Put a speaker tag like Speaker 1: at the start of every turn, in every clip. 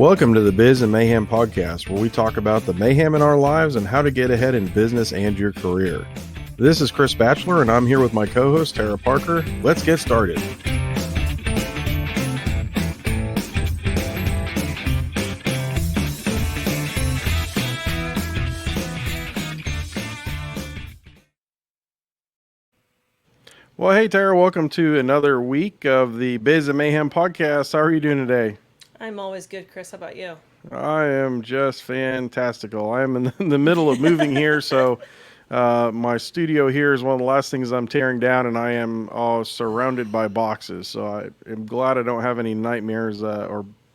Speaker 1: Welcome to the Biz and Mayhem podcast, where we talk about the mayhem in our lives and how to get ahead in business and your career. This is Chris Batchelor, and I'm here with my co-host, Tara Parker. Let's get started. Well, hey, Tara, welcome to another week of the Biz and Mayhem podcast. How are you doing today?
Speaker 2: I'm always good, Chris. How about you?
Speaker 1: I am just fantastical. I am in the middle of moving here, so my studio here is one of the last things I'm tearing down, and I am surrounded by boxes. So I am glad I don't have any nightmares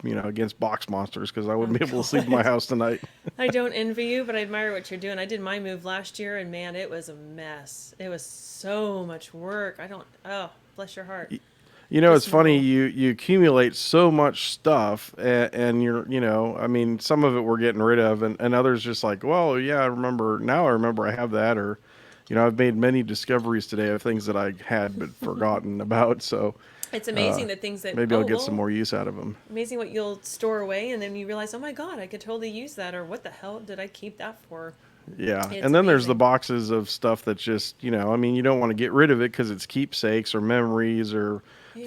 Speaker 1: against box monsters, because I wouldn't be able to sleep in my house tonight.
Speaker 2: I don't envy you, but I admire what you're doing. I did my move last year, and man, it was a mess. It was so much work. Bless your heart.
Speaker 1: You know, it's funny, you accumulate so much stuff, and some of it we're getting rid of, and others just like, well, yeah, I remember I have that, or, I've made many discoveries today of things that I had but forgotten about, so.
Speaker 2: It's amazing the things that...
Speaker 1: Maybe I'll get some more use out of them.
Speaker 2: Amazing what you'll store away, and then you realize, oh my God, I could totally use that, or what the hell did I keep that for?
Speaker 1: Yeah,
Speaker 2: it's
Speaker 1: and then there's
Speaker 2: amazing.
Speaker 1: the boxes of stuff that's just, you don't want to get rid of it because it's keepsakes or memories or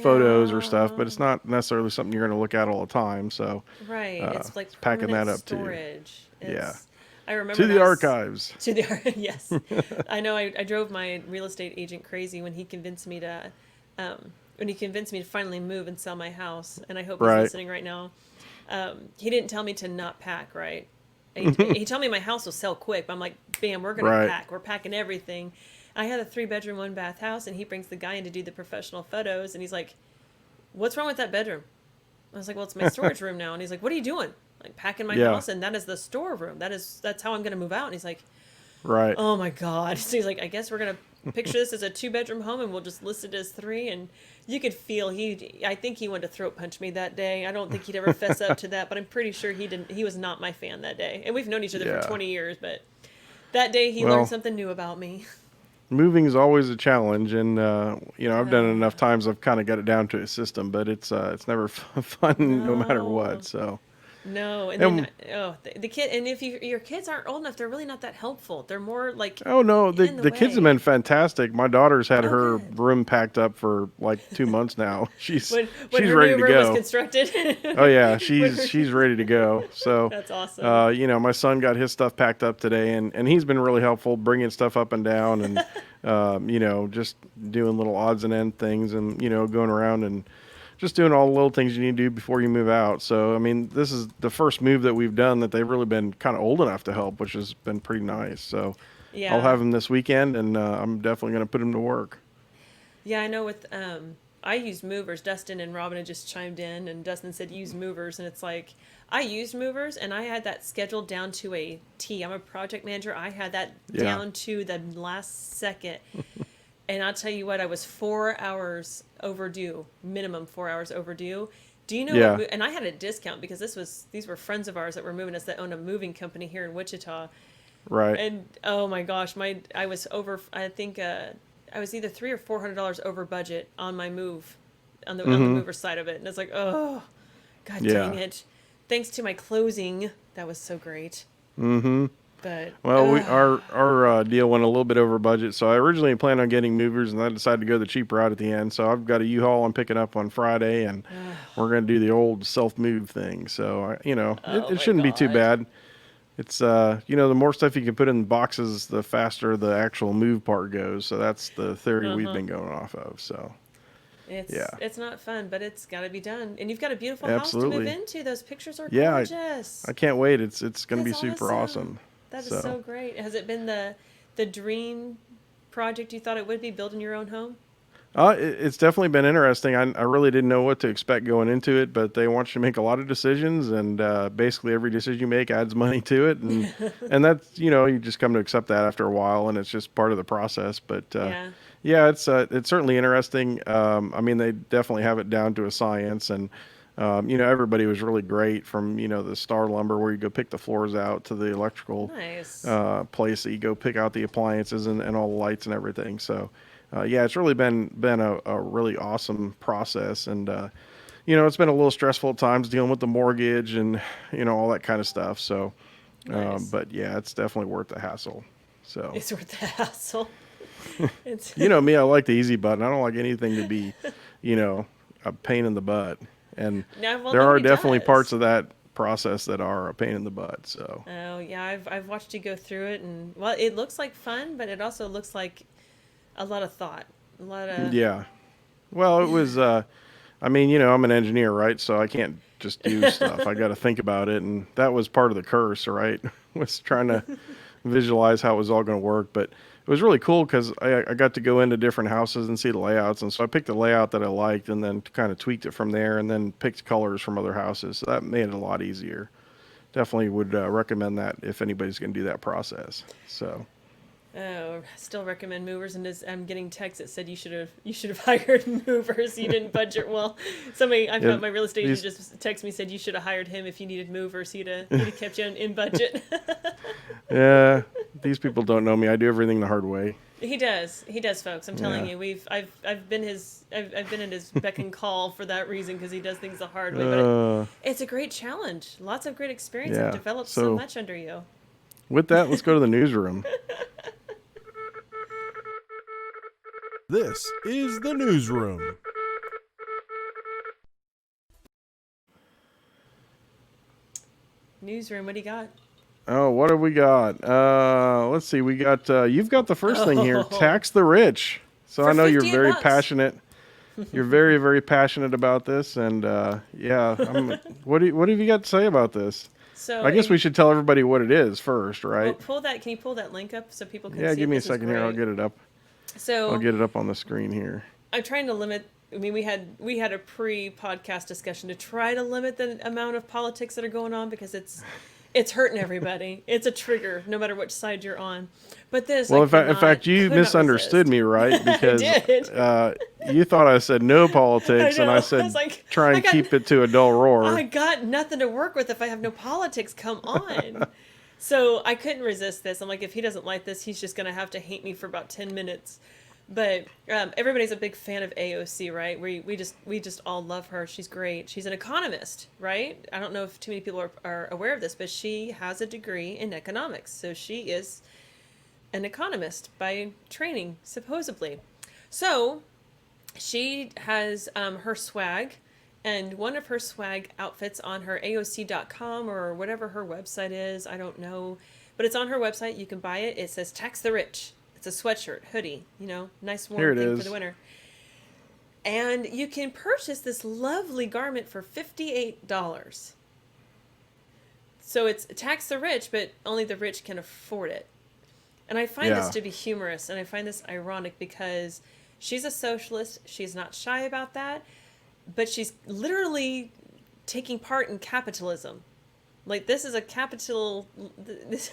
Speaker 1: photos or stuff, but it's not necessarily something you're going to look at all the time. So
Speaker 2: right, it's like
Speaker 1: packing that up
Speaker 2: storage.
Speaker 1: Yeah,
Speaker 2: I remember
Speaker 1: to the archives.
Speaker 2: To the yes, I know. I drove my real estate agent crazy when he convinced me to finally move and sell my house. And I hope he's listening right now. He didn't tell me to not pack. Right. He told me my house will sell quick, but I'm like, bam, we're going to pack. We're packing everything. I had a 3-bedroom, 1-bath house, and he brings the guy in to do the professional photos, and he's like, what's wrong with that bedroom? I was like, well, it's my storage room now. And he's like, what are you doing? Like, packing my house, and that is the storeroom. That's how I'm going to move out. And he's like,
Speaker 1: right.
Speaker 2: Oh my God. So he's like, I guess we're going to picture this as a 2-bedroom home, and we'll just list it as 3. And you could feel I think he wanted to throat punch me that day. I don't think he'd ever fess up to that, but I'm pretty sure he was not my fan that day. And we've known each other for 20 years, but that day he learned something new about me.
Speaker 1: Moving is always a challenge, and I've done it enough times. I've kind of got it down to a system, but it's never fun no matter what. So
Speaker 2: no, and then the kid, and if your kids aren't old enough, they're really not that helpful. They're more like
Speaker 1: the kids have been fantastic. My daughter's had her room packed up for like 2 months now. She's
Speaker 2: when
Speaker 1: she's
Speaker 2: her
Speaker 1: ready
Speaker 2: new
Speaker 1: to
Speaker 2: room
Speaker 1: go.
Speaker 2: was constructed.
Speaker 1: Oh yeah, she's ready to go. So
Speaker 2: that's awesome.
Speaker 1: My son got his stuff packed up today, and he's been really helpful bringing stuff up and down, and just doing little odds and end things, and going around and just doing all the little things you need to do before you move out. So, I mean, this is the first move that we've done that they've really been kind of old enough to help, which has been pretty nice. So yeah. I'll have them this weekend, and I'm definitely going to put them to work.
Speaker 2: Yeah, I know with, I use movers. Dustin and Robin had just chimed in, and Dustin said use movers. And it's like, I used movers, and I had that scheduled down to a T. I'm a project manager. I had that down to the last second. And I'll tell you what, I was 4 hours overdue, minimum 4 hours overdue. Do you know? And I had a discount because these were friends of ours that were moving us that own a moving company here in Wichita.
Speaker 1: Right.
Speaker 2: And oh my gosh, I was over. I think I was either $300 or $400 over budget on my move, on the mover side of it. And it's like, oh, God dang it! Thanks to my closing, that was so great.
Speaker 1: Mm-hmm.
Speaker 2: But
Speaker 1: our deal went a little bit over budget, so I originally planned on getting movers, and I decided to go the cheap route at the end. So I've got a U-Haul I'm picking up on Friday, and we're going to do the old self-move thing. So it shouldn't be too bad. It's the more stuff you can put in boxes, the faster the actual move part goes. So that's the theory we've been going off of. So
Speaker 2: it's not fun, but it's got to be done. And you've got a beautiful house to move into. Those pictures are gorgeous.
Speaker 1: I can't wait. It's going to be super awesome.
Speaker 2: That is so great. Has it been the dream project you thought it would be, building your own home?
Speaker 1: It's definitely been interesting. I really didn't know what to expect going into it, but they want you to make a lot of decisions, and basically every decision you make adds money to it, and and that's you just come to accept that after a while, and it's just part of the process. But it's certainly interesting. I mean, they definitely have it down to a science, and everybody was really great, from the Star Lumber where you go pick the floors out to the electrical place that you go pick out the appliances and all the lights and everything. So it's really been a really awesome process, and it's been a little stressful at times dealing with the mortgage and, all that kind of stuff. So,
Speaker 2: Nice.
Speaker 1: but yeah, it's definitely worth the hassle. So,
Speaker 2: It's worth the hassle. It's
Speaker 1: me, I like the easy button. I don't like anything to be, you know, a pain in the butt. And
Speaker 2: no, well,
Speaker 1: there are
Speaker 2: nobody
Speaker 1: definitely parts
Speaker 2: does.
Speaker 1: of that process that are a pain in the butt. So,
Speaker 2: Oh yeah, I've watched you go through it, and well, it looks like fun, but it also looks like a lot of thought, a lot of.
Speaker 1: yeah. Well, it was, I'm an engineer, right? So I can't just do stuff. I got to think about it. And that was part of the curse, right? Was trying to visualize how it was all going to work. But it was really cool because I got to go into different houses and see the layouts. And so I picked the layout that I liked and then kind of tweaked it from there and then picked colors from other houses. So that made it a lot easier. Definitely would recommend that if anybody's going to do that process. So.
Speaker 2: Oh, still recommend movers, and I'm getting texts that said you should have hired movers. You didn't budget well. Somebody I've
Speaker 1: Yeah,
Speaker 2: got my real estate agent
Speaker 1: these
Speaker 2: just texted me, said you should have hired him if you needed movers. He'd have kept you in budget.
Speaker 1: yeah, these people don't know me. I do everything the hard way.
Speaker 2: He does, folks. I'm telling
Speaker 1: Yeah.
Speaker 2: you, I've been I've been at his beck and call for that reason, because he does things the hard way. But
Speaker 1: Uh,
Speaker 2: it's a great challenge. Lots of great experience. I've
Speaker 1: yeah.
Speaker 2: developed so
Speaker 1: So
Speaker 2: much under you.
Speaker 1: with that, let's go to the newsroom.
Speaker 3: This is the newsroom.
Speaker 2: Newsroom, what do you got?
Speaker 1: Oh, what have we got? Let's see. We got you've got the first thing here.
Speaker 2: Oh,
Speaker 1: Tax the rich. So
Speaker 2: for
Speaker 1: I know you're
Speaker 2: 58
Speaker 1: very
Speaker 2: bucks.
Speaker 1: passionate. You're very, very passionate about this, and yeah. What have you got to say about this?
Speaker 2: So
Speaker 1: I guess
Speaker 2: if,
Speaker 1: we should tell everybody what it is first,
Speaker 2: well,
Speaker 1: right?
Speaker 2: pull that. Can you pull that link up so people can
Speaker 1: Yeah.
Speaker 2: see
Speaker 1: Give
Speaker 2: it?
Speaker 1: me a
Speaker 2: This is
Speaker 1: second here. I'll
Speaker 2: great.
Speaker 1: get it up. I'll
Speaker 2: So
Speaker 1: get it up on the screen here.
Speaker 2: I'm trying to limit. I mean, we had a pre-podcast discussion to try to limit the amount of politics that are going on, because it's hurting everybody. It's a trigger, no matter which side you're on. But this,
Speaker 1: Well,
Speaker 2: I
Speaker 1: in fact, you
Speaker 2: could not
Speaker 1: misunderstood
Speaker 2: resist.
Speaker 1: me, right?
Speaker 2: I
Speaker 1: Because
Speaker 2: did.
Speaker 1: you thought I said no
Speaker 2: I
Speaker 1: politics, and
Speaker 2: know.
Speaker 1: I
Speaker 2: I was
Speaker 1: said
Speaker 2: like,
Speaker 1: try
Speaker 2: I
Speaker 1: and
Speaker 2: got,
Speaker 1: keep it to a dull
Speaker 2: I
Speaker 1: roar.
Speaker 2: got nothing to work with if I have no politics. Come on. So I couldn't resist this. I'm like, if he doesn't like this, he's just gonna have to hate me for about 10 minutes. But everybody's a big fan of AOC, right? We just all love her. She's great. She's an economist, right? I don't know if too many people are aware of this, but she has a degree in economics. So she is an economist by training, supposedly. So she has her swag, and one of her swag outfits on her AOC.com or whatever her website is. I don't know. But it's on her website. You can buy it. It says Tax the Rich. It's a sweatshirt, hoodie, nice
Speaker 1: Here
Speaker 2: warm
Speaker 1: it
Speaker 2: thing for
Speaker 1: is.
Speaker 2: the winter. And you can purchase this lovely garment for $58. So it's tax the rich, but only the rich can afford it. And I find this
Speaker 1: Yeah.
Speaker 2: to be humorous, and I find this ironic, because she's a socialist. She's not shy about that, but she's literally taking part in capitalism. Like, this is a capital. This,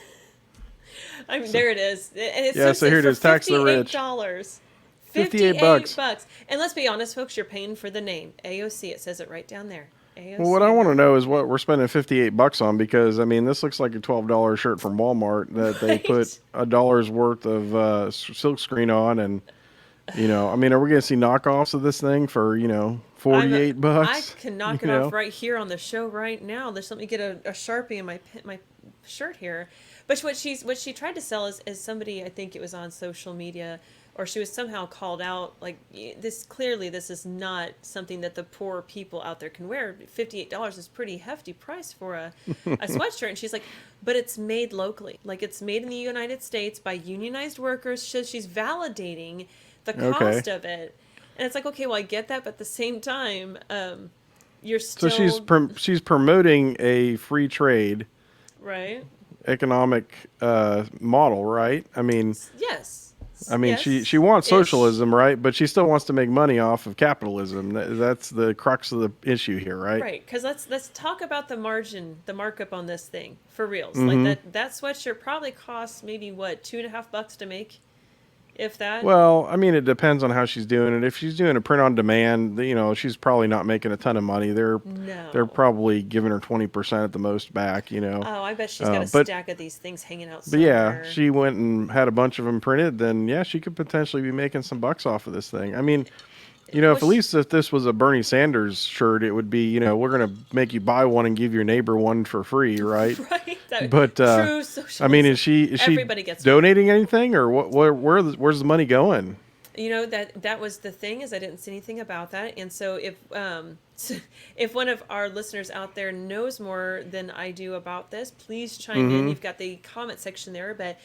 Speaker 2: I mean, there it is, and it
Speaker 1: Yeah,
Speaker 2: says
Speaker 1: so here it
Speaker 2: for
Speaker 1: is, tax the rich.
Speaker 2: $58.
Speaker 1: 58 bucks.
Speaker 2: $58. And let's be honest, folks, you're paying for the name AOC. It says it right down there. AOC.
Speaker 1: Well, what I want to know is what we're spending 58 bucks on, because I mean, this looks like a $12 shirt from Walmart that they put
Speaker 2: Right.
Speaker 1: a dollar's worth of silk screen on, and I mean, are we going to see knockoffs of this thing for 48
Speaker 2: I
Speaker 1: bucks?
Speaker 2: can knock
Speaker 1: You
Speaker 2: it
Speaker 1: know?
Speaker 2: off right here on the show right now. Just let me get a Sharpie in my shirt here. But what she tried to sell is somebody, I think it was on social media, or she was somehow called out, like, this is not something that the poor people out there can wear. $58 is a pretty hefty price for a sweatshirt. And she's like, but it's made locally. Like, it's made in the United States by unionized workers. So she's validating the
Speaker 1: Okay.
Speaker 2: cost of it. And it's like, okay, well, I get that, but at the same time, you're
Speaker 1: So
Speaker 2: still
Speaker 1: she's promoting a free trade
Speaker 2: right.
Speaker 1: economic model, right? I mean,
Speaker 2: Yes.
Speaker 1: she
Speaker 2: Yes.
Speaker 1: wants
Speaker 2: Ish.
Speaker 1: socialism, right? But she still wants to make money off of capitalism. That's the crux of the issue here, right?
Speaker 2: Right, because let's talk about the margin, the markup on this thing for reals.
Speaker 1: Mm-hmm.
Speaker 2: Like that sweatshirt probably costs maybe what, $2.50 to make, if that.
Speaker 1: Well, I mean, it depends on how she's doing it. If she's doing a print on demand, she's probably not making a ton of money. They're
Speaker 2: No.
Speaker 1: probably giving her 20% at the most back.
Speaker 2: Oh, I bet she's got a
Speaker 1: But
Speaker 2: stack of these things hanging out
Speaker 1: but yeah,
Speaker 2: somewhere.
Speaker 1: she went and had a bunch of them printed. Then yeah, she could potentially be making some bucks off of this thing. I mean, If at least if this was a Bernie Sanders shirt, it would be, we're going to make you buy one and give your neighbor one for free, right?
Speaker 2: Right.
Speaker 1: But
Speaker 2: True
Speaker 1: I mean,
Speaker 2: socialism.
Speaker 1: is she
Speaker 2: Everybody gets one.
Speaker 1: donating anything, or where's the money going?
Speaker 2: That was the thing, is I didn't see anything about that. And so if one of our listeners out there knows more than I do about this, please chime in. You've got the comment section there, but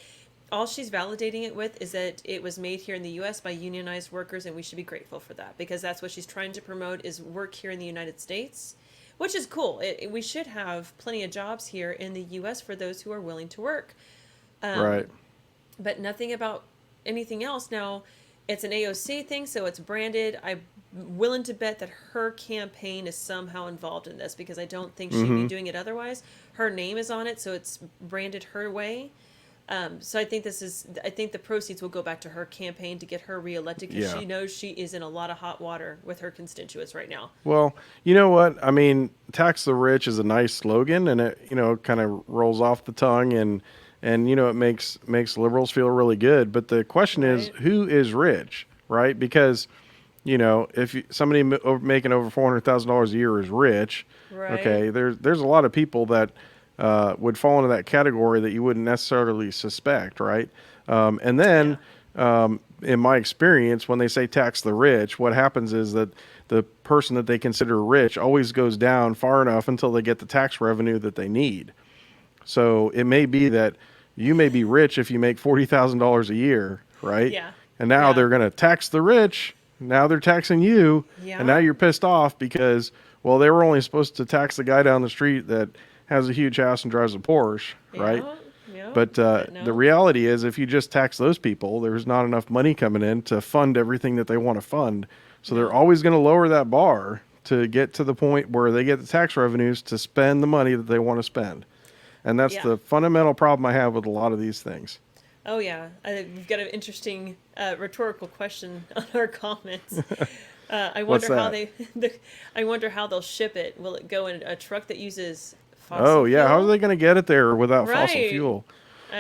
Speaker 2: all she's validating it with is that it was made here in the U.S. by unionized workers, and we should be grateful for that, because that's what she's trying to promote, is work here in the United States, which is cool. We should have plenty of jobs here in the U.S. for those who are willing to work.
Speaker 1: Right.
Speaker 2: But nothing about anything else. Now, it's an AOC thing, so it's branded. I'm willing to bet that her campaign is somehow involved in this, because I don't think she'd be doing it otherwise. Her name is on it, so it's branded her way. So I think the proceeds will go back to her campaign to get her reelected, because she knows she is in a lot of hot water with her constituents right now.
Speaker 1: Well, you know what? I mean, tax the rich is a nice slogan, and it, kind of rolls off the tongue, and it makes liberals feel really good. But the question is, who is rich, right? Because, if somebody making over $400,000 a year is rich, okay, there's a lot of people that would fall into that category that you wouldn't necessarily suspect, right? And then, in my experience, when they say tax the rich, what happens is that the person that they consider rich always goes down far enough until they get the tax revenue that they need. So it may be that you may be rich if you make $40,000 a year, right?
Speaker 2: Yeah.
Speaker 1: And now they're going to tax the rich. Now they're taxing you. Yeah. And now you're pissed off because, well, they were only supposed to tax the guy down the street that has a huge house and drives a Porsche, right?
Speaker 2: Yeah.
Speaker 1: But the reality is, if you just tax those people, there's not enough money coming in to fund everything that they want to fund. So they're always going to lower that bar to get to the point where they get the tax revenues to spend the money that they want to spend. And that's the fundamental problem I have with a lot of these things.
Speaker 2: Oh, yeah. We've got an interesting rhetorical question on our comments. I wonder I wonder how they'll ship it. Will it go in a truck that uses fossil fuel?
Speaker 1: How are they going to get it there without fossil fuel?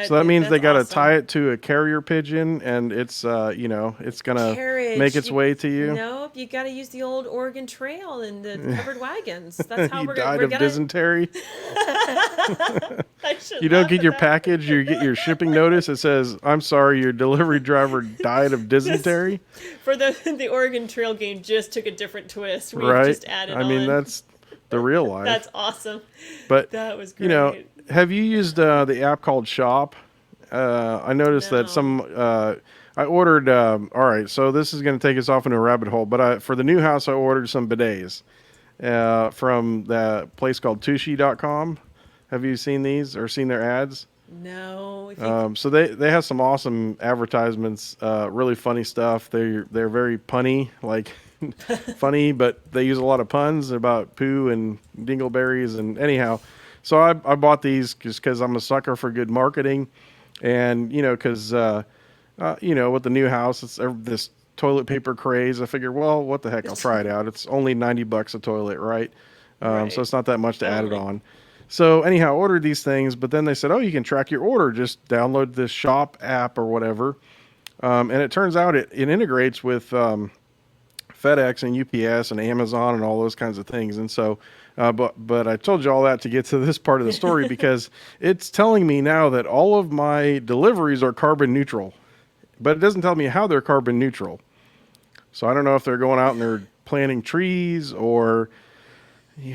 Speaker 1: So that means they got to tie it to a carrier pigeon, and it's it's going to make its way to you.
Speaker 2: Nope, you got to use the old Oregon Trail and the covered wagons. That's how
Speaker 1: you died of dysentery. You don't get your package. You get your shipping notice. It says, "I'm sorry, your delivery driver died of dysentery."
Speaker 2: For the Oregon Trail game, just took a different twist. We just added on.
Speaker 1: I mean, that's the real life.
Speaker 2: That's awesome.
Speaker 1: But
Speaker 2: that was great.
Speaker 1: Have you used the app called Shop? I noticed that I ordered, all right, so this is going to take us off into a rabbit hole, but for the new house, I ordered some bidets from the place called Tushy.com. Have you seen these or seen their ads?
Speaker 2: No.
Speaker 1: So they have some awesome advertisements, really funny stuff. They're very punny, like funny, but they use a lot of puns about poo and dingleberries, and anyhow. So I bought these just because I'm a sucker for good marketing, and because with the new house, it's this toilet paper craze. I figured, well, what the heck, I'll try it out. It's only $90 a toilet, right? So it's not that much to add it on. So anyhow, I ordered these things, but then they said, oh, you can track your order. Just download this Shop app or whatever. And it turns out it integrates with FedEx and UPS and Amazon and all those kinds of things. And so, but I told you all that to get to this part of the story because it's telling me now that all of my deliveries are carbon neutral, but it doesn't tell me how they're carbon neutral. So I don't know if they're going out and they're planting trees or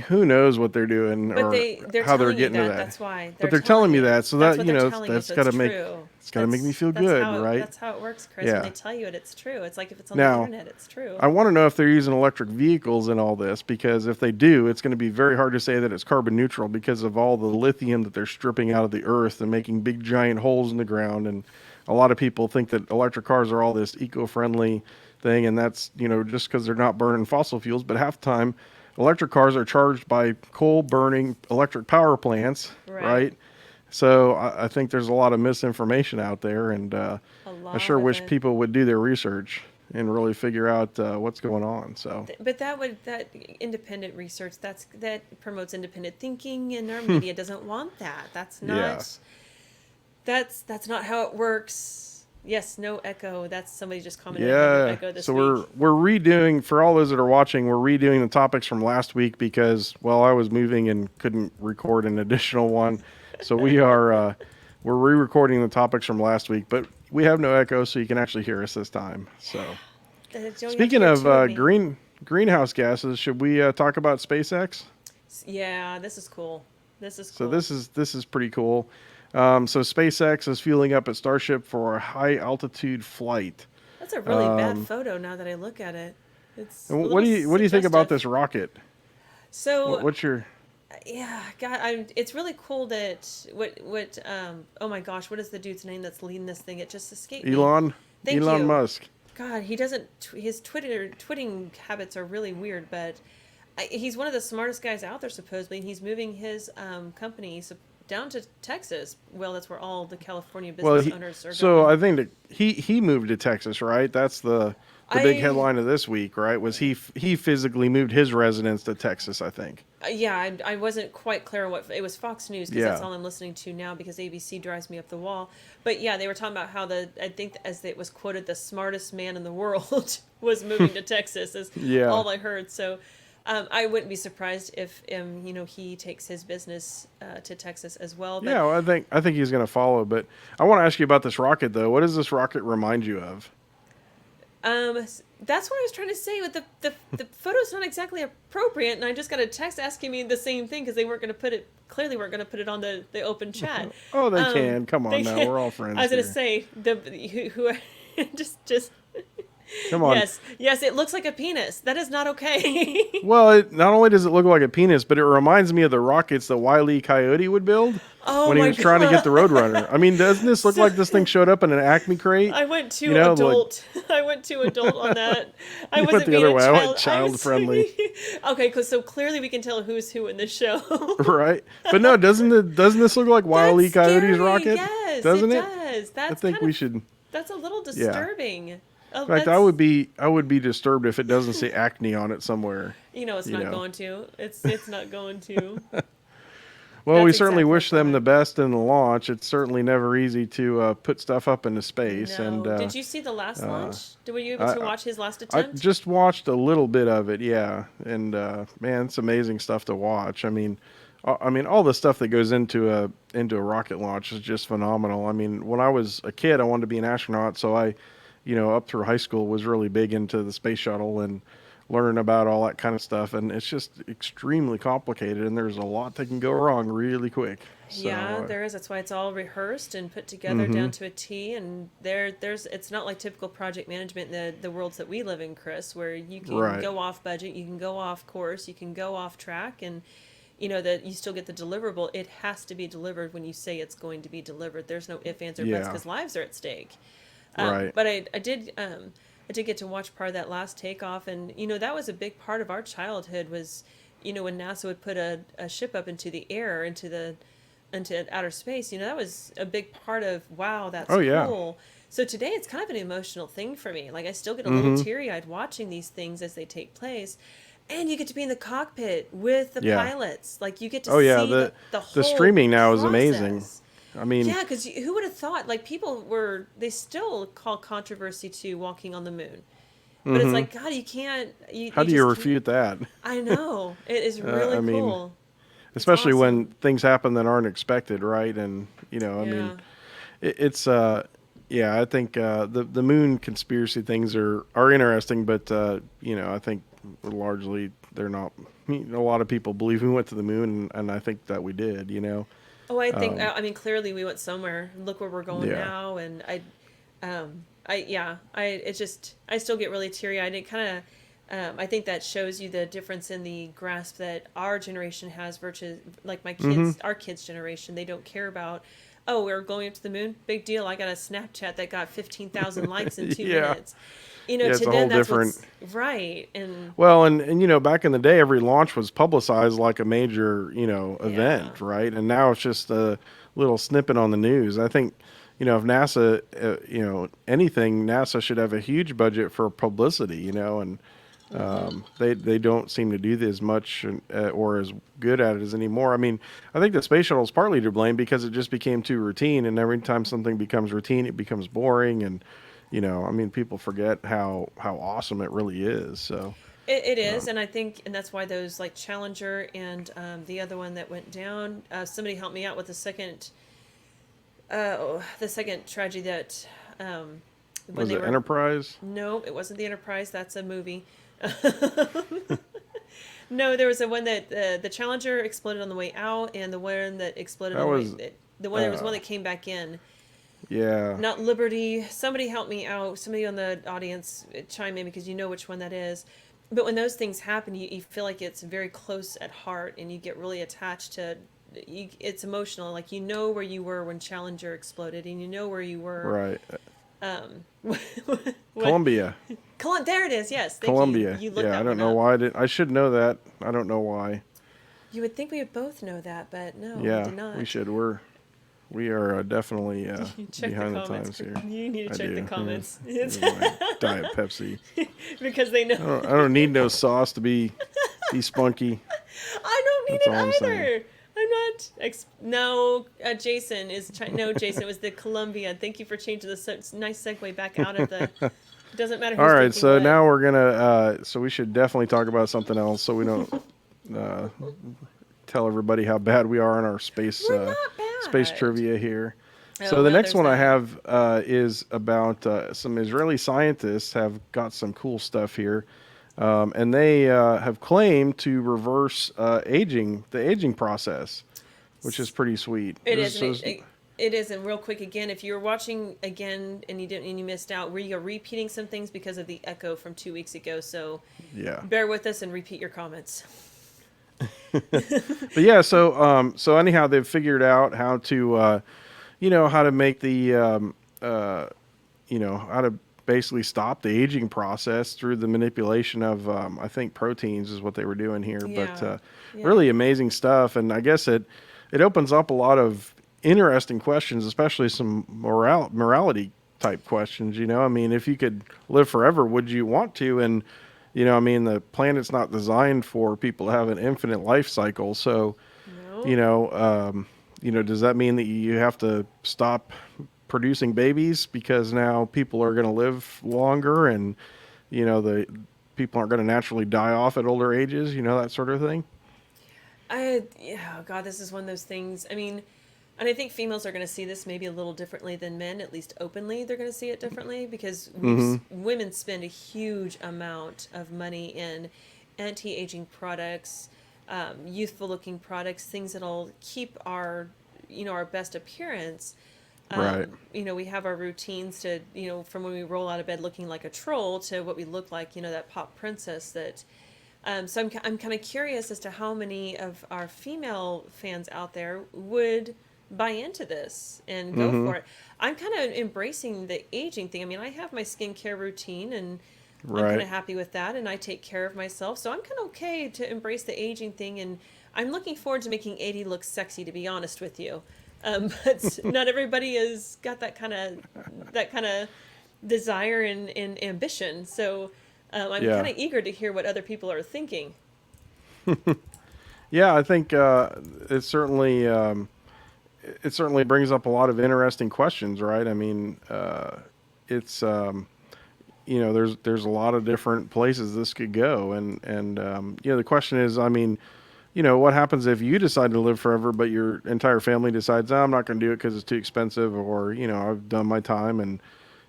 Speaker 1: who knows what they're doing,
Speaker 2: but
Speaker 1: or how they're getting to that.
Speaker 2: That's why.
Speaker 1: But they're telling me that, so that
Speaker 2: that's
Speaker 1: got to make me feel good, right?
Speaker 2: That's how it works, Chris. When they tell you it's true. It's like if it's on the internet, it's true.
Speaker 1: I want to know if they're using electric vehicles in all this, because if they do, it's going to be very hard to say that it's carbon neutral because of all the lithium that they're stripping out of the earth and making big giant holes in the ground. And a lot of people think that electric cars are all this eco-friendly thing, and that's just because they're not burning fossil fuels. But half the time, electric cars are charged by coal-burning electric power plants, right? So I think there's a lot of misinformation out there, and I sure wish people would do their research and really figure out what's going on. So,
Speaker 2: but that independent research that promotes independent thinking, and our media doesn't want that. That's not. That's not how it works. Yes, no echo. That's somebody just commented on no
Speaker 1: Yeah.
Speaker 2: echo this
Speaker 1: So
Speaker 2: week.
Speaker 1: we're redoing, for all those that are watching, we're redoing the topics from last week because, well, I was moving and couldn't record an additional one. So we're re-recording the topics from last week, but we have no echo, so you can actually hear us this time. So
Speaker 2: Don't you have to
Speaker 1: speaking
Speaker 2: hear
Speaker 1: of
Speaker 2: two of me.
Speaker 1: greenhouse gases, should we talk about SpaceX?
Speaker 2: Yeah, this is cool. This is
Speaker 1: So
Speaker 2: cool.
Speaker 1: this is pretty cool. So SpaceX is fueling up its Starship for a high altitude flight.
Speaker 2: That's a really bad photo now that I look at it. It's a
Speaker 1: And
Speaker 2: little
Speaker 1: what do you think about
Speaker 2: suggestive.
Speaker 1: this rocket?
Speaker 2: So
Speaker 1: What's your
Speaker 2: yeah, God, it's really cool that oh my gosh, what is the dude's name that's leading this thing? It just escaped me.
Speaker 1: Elon
Speaker 2: Thank
Speaker 1: Elon
Speaker 2: you.
Speaker 1: Musk?
Speaker 2: God, he doesn't. His twitting habits are really weird, but he's one of the smartest guys out there supposedly, and he's moving his company down to Texas. Well, that's where all the California
Speaker 1: Well,
Speaker 2: business owners are
Speaker 1: so
Speaker 2: going.
Speaker 1: I think that he moved to Texas, right? That's the big
Speaker 2: I
Speaker 1: headline of this week, right? Was he physically moved his residence to Texas? I think.
Speaker 2: Yeah, I wasn't quite clear on what it was. Fox News, because that's
Speaker 1: Yeah.
Speaker 2: all I'm listening to now because ABC drives me up the wall. But yeah, they were talking about how I think as it was quoted, the smartest man in the world was moving to Texas is
Speaker 1: Yeah.
Speaker 2: all I heard. So I wouldn't be surprised if he takes his business to Texas as well. But
Speaker 1: Yeah, well, I think he's going to follow. But I want to ask you about this rocket, though. What does this rocket remind you of?
Speaker 2: that's what I was trying to say. With the photo's not exactly appropriate, and I just got a text asking me the same thing because they weren't going to put it. Clearly, weren't going to put it on the open chat.
Speaker 1: Oh, they can. Come on now, we're all friends
Speaker 2: I was going to
Speaker 1: here.
Speaker 2: say who just
Speaker 1: Come on.
Speaker 2: yes, it looks like a penis. That is not okay.
Speaker 1: Well, not only does it look like a penis, but it reminds me of the rockets that Wile E. Coyote would build
Speaker 2: Oh
Speaker 1: when he
Speaker 2: my
Speaker 1: was trying to get the
Speaker 2: God.
Speaker 1: Roadrunner. I mean, doesn't this look like this thing showed up in an Acme crate?
Speaker 2: I went to
Speaker 1: You know, like-
Speaker 2: adult. I went to adult on that. I
Speaker 1: You went
Speaker 2: wasn't
Speaker 1: the
Speaker 2: being
Speaker 1: other
Speaker 2: a
Speaker 1: way. I went
Speaker 2: child.
Speaker 1: child friendly.
Speaker 2: Okay, because so clearly we can tell who's who in this show.
Speaker 1: Right? But no, doesn't this look like Wile E.
Speaker 2: That's
Speaker 1: Coyote's
Speaker 2: scary.
Speaker 1: rocket?
Speaker 2: Yes,
Speaker 1: Doesn't
Speaker 2: it
Speaker 1: it?
Speaker 2: does.
Speaker 1: I
Speaker 2: That's
Speaker 1: think
Speaker 2: kind
Speaker 1: we
Speaker 2: of,
Speaker 1: should.
Speaker 2: That's a little disturbing. Oh,
Speaker 1: In fact, I would be disturbed if it doesn't say acne on it somewhere.
Speaker 2: It's not going to. It's not going to.
Speaker 1: Well, we
Speaker 2: That's
Speaker 1: certainly
Speaker 2: exactly
Speaker 1: wish them
Speaker 2: what-
Speaker 1: the best in the launch. It's certainly never easy to put stuff up into space.
Speaker 2: No.
Speaker 1: And
Speaker 2: Did you see the last launch? Were you able to watch his last
Speaker 1: I
Speaker 2: attempt?
Speaker 1: just watched a little bit of it, yeah. And man, it's amazing stuff to watch. I mean, all the stuff that goes into a rocket launch is just phenomenal. I mean, when I was a kid, I wanted to be an astronaut, so I, up through high school, was really big into the space shuttle and learning about all that kind of stuff. And it's just extremely complicated, and there's a lot that can go wrong really quick. So,
Speaker 2: Yeah, there is. That's why it's all rehearsed and put together down to a T. And it's not like typical project management in the worlds that we live in, Chris, where you can
Speaker 1: Right.
Speaker 2: go off budget, you can go off course, you can go off track, and that you still get the deliverable. It has to be delivered when you say it's going to be delivered. There's no ifs, ands, or buts
Speaker 1: Yeah.
Speaker 2: because lives are at stake.
Speaker 1: Right.
Speaker 2: But I did get to watch part of that last takeoff, and that was a big part of our childhood. Was when NASA would put a ship up into the air, into outer space. That was a big part of, wow, that's
Speaker 1: Oh, yeah.
Speaker 2: cool. So today it's kind of an emotional thing for me. Like I still get a little teary-eyed watching these things as they take place. And you get to be in the cockpit with the
Speaker 1: Yeah.
Speaker 2: pilots. Like you get to
Speaker 1: Oh, yeah,
Speaker 2: see the whole
Speaker 1: the streaming now is
Speaker 2: process.
Speaker 1: amazing. I mean,
Speaker 2: Yeah, because who would have thought? Like they still call controversy to walking on the moon, but it's like, God, you can't.
Speaker 1: how do you
Speaker 2: just
Speaker 1: refute that?
Speaker 2: can't. I know it is really
Speaker 1: I mean,
Speaker 2: cool.
Speaker 1: Especially
Speaker 2: awesome.
Speaker 1: when things happen that aren't expected, right? And I mean, it's yeah, I think the moon conspiracy things are interesting, but I think largely they're not. A lot of people believe we went to the moon, and I think that we did.
Speaker 2: Oh, I think. I mean, clearly we went somewhere. Look where we're going
Speaker 1: Yeah.
Speaker 2: now, and I still get really teary eyed. It kind of, I think that shows you the difference in the grasp that our generation has versus like my kids, our kids' generation. They don't care about. Oh, we're going up to the moon. Big deal. I got a Snapchat that got 15,000 likes in 2
Speaker 1: Yeah.
Speaker 2: minutes.
Speaker 1: it's
Speaker 2: To
Speaker 1: a
Speaker 2: them
Speaker 1: whole
Speaker 2: that's
Speaker 1: different.
Speaker 2: right. And
Speaker 1: Well, and back in the day, every launch was publicized like a major event, right? And now it's just a little snippet on the news. I think if NASA, anything, NASA should have a huge budget for publicity, and They don't seem to do as much or as good at it as anymore. I mean, I think the space shuttle is partly to blame because it just became too routine, and every time something becomes routine, it becomes boring, and I mean, people forget how awesome it really is. So
Speaker 2: It is, and I think, and that's why those like Challenger and the other one that went down. Somebody helped me out with the second tragedy that when
Speaker 1: was
Speaker 2: they
Speaker 1: it
Speaker 2: were.
Speaker 1: Enterprise?
Speaker 2: No, it wasn't the Enterprise. That's a movie. No, there was a one that the Challenger exploded on the way out, and the one that exploded
Speaker 1: That
Speaker 2: on the
Speaker 1: was
Speaker 2: way. The one there was one that came back in.
Speaker 1: yeah.
Speaker 2: Not Liberty. Somebody help me out. Somebody on the audience chime in because you know which one that is. But when those things happen, you feel like it's very close at heart, and you get really attached to. It's emotional. Like you know where you were when Challenger exploded, and you know where you were.
Speaker 1: Right.
Speaker 2: What?
Speaker 1: Columbia.
Speaker 2: There it is. Yes, thank you.
Speaker 1: Columbia.
Speaker 2: You looked
Speaker 1: Yeah, I
Speaker 2: that
Speaker 1: don't
Speaker 2: one
Speaker 1: know
Speaker 2: up.
Speaker 1: why I should know that. I don't know why.
Speaker 2: You would think we would both know that, but no, we
Speaker 1: Yeah,
Speaker 2: did not.
Speaker 1: we should. We are definitely
Speaker 2: Check the
Speaker 1: behind the
Speaker 2: comments.
Speaker 1: times here.
Speaker 2: You need to
Speaker 1: I
Speaker 2: check the
Speaker 1: do.
Speaker 2: comments.
Speaker 1: This
Speaker 2: It's
Speaker 1: is my Diet Pepsi.
Speaker 2: because they know.
Speaker 1: I don't need no sauce to be spunky.
Speaker 2: I don't need
Speaker 1: That's all I'm
Speaker 2: it
Speaker 1: saying.
Speaker 2: either. I'm not. No, Jason is. No, Jason, it was the Columbia. Thank you for changing the nice segue back out of the. Doesn't matter
Speaker 1: All
Speaker 2: who's
Speaker 1: right,
Speaker 2: drinking
Speaker 1: so
Speaker 2: what.
Speaker 1: now we're gonna. So we should definitely talk about something else, so we don't tell everybody how bad we are in our
Speaker 2: We're not
Speaker 1: space
Speaker 2: bad.
Speaker 1: trivia here.
Speaker 2: Oh
Speaker 1: So the
Speaker 2: well,
Speaker 1: next
Speaker 2: there's
Speaker 1: one I
Speaker 2: that.
Speaker 1: have is about some Israeli scientists have got some cool stuff here, and they have claimed to reverse the aging process, which is pretty sweet.
Speaker 2: It is, and it is. And real quick again, if you're watching again and you missed out, we are repeating some things because of the echo from 2 weeks ago. So
Speaker 1: Yeah.
Speaker 2: bear with us and repeat your comments.
Speaker 1: But yeah, so anyhow, they've figured out how to how to make the how to basically stop the aging process through the manipulation of I think proteins is what they were doing here. But
Speaker 2: Yeah, yeah.
Speaker 1: really amazing stuff, and I guess it opens up a lot of interesting questions, especially some morality type questions. I mean, if you could live forever, would you want to? And I mean, the planet's not designed for people to have an infinite life cycle. So,
Speaker 2: No.
Speaker 1: you know, does that mean that you have to stop producing babies because now people are going to live longer, and the people aren't going to naturally die off at older ages? That sort of thing.
Speaker 2: Oh God, this is one of those things. I mean, and I think females are going to see this maybe a little differently than men, at least openly. They're going to see it differently because women spend a huge amount of money in anti-aging products, youthful-looking products, things that'll keep our best appearance.
Speaker 1: Right.
Speaker 2: We have our routines to, from when we roll out of bed looking like a troll to what we look like, that pop princess that. So I'm kind of curious as to how many of our female fans out there would buy into this and go for it. I'm kind of embracing the aging thing. I mean, I have my skincare routine and I'm kind
Speaker 1: Right.
Speaker 2: of happy with that, and I take care of myself. So I'm kind of okay to embrace the aging thing, and I'm looking forward to making 80 look sexy, to be honest with you. But not everybody has got that kind of desire and ambition. So I'm
Speaker 1: Yeah.
Speaker 2: kind of eager to hear what other people are thinking.
Speaker 1: Yeah, I think it certainly brings up a lot of interesting questions, right? I mean, it's there's a lot of different places this could go, and the question is, I mean, what happens if you decide to live forever, but your entire family decides, I'm not going to do it because it's too expensive, or I've done my time, and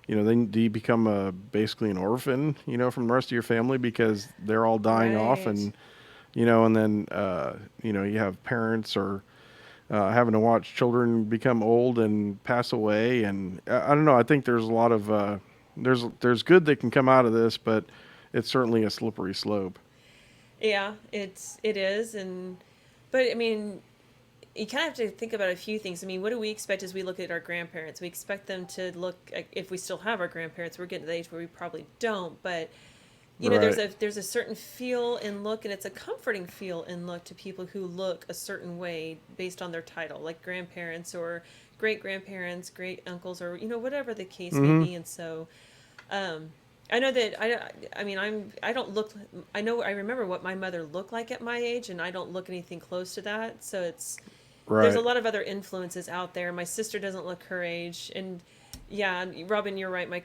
Speaker 1: then do you become basically an orphan, from the rest of your family because they're all dying off,
Speaker 2: Right.
Speaker 1: and then you have parents or having to watch children become old and pass away, and I don't know. I think there's a lot of there's good that can come out of this, but it's certainly a slippery slope.
Speaker 2: Yeah, it is, but I mean, you kind of have to think about a few things. I mean, what do we expect as we look at our grandparents? We expect them to look, if we still have our grandparents, we're getting to the age where we probably don't, but there's
Speaker 1: Right.
Speaker 2: a certain feel and look, and it's a comforting feel and look to people who look a certain way based on their title, like grandparents or great grandparents, great uncles, or whatever the case may
Speaker 1: Mm-hmm.
Speaker 2: be. And so, I know that I mean I don't look I remember what my mother looked like at my age, and I don't look anything close to that. So there's a
Speaker 1: Right.
Speaker 2: lot of other influences out there. My sister doesn't look her age, and yeah, Robin, you're right. My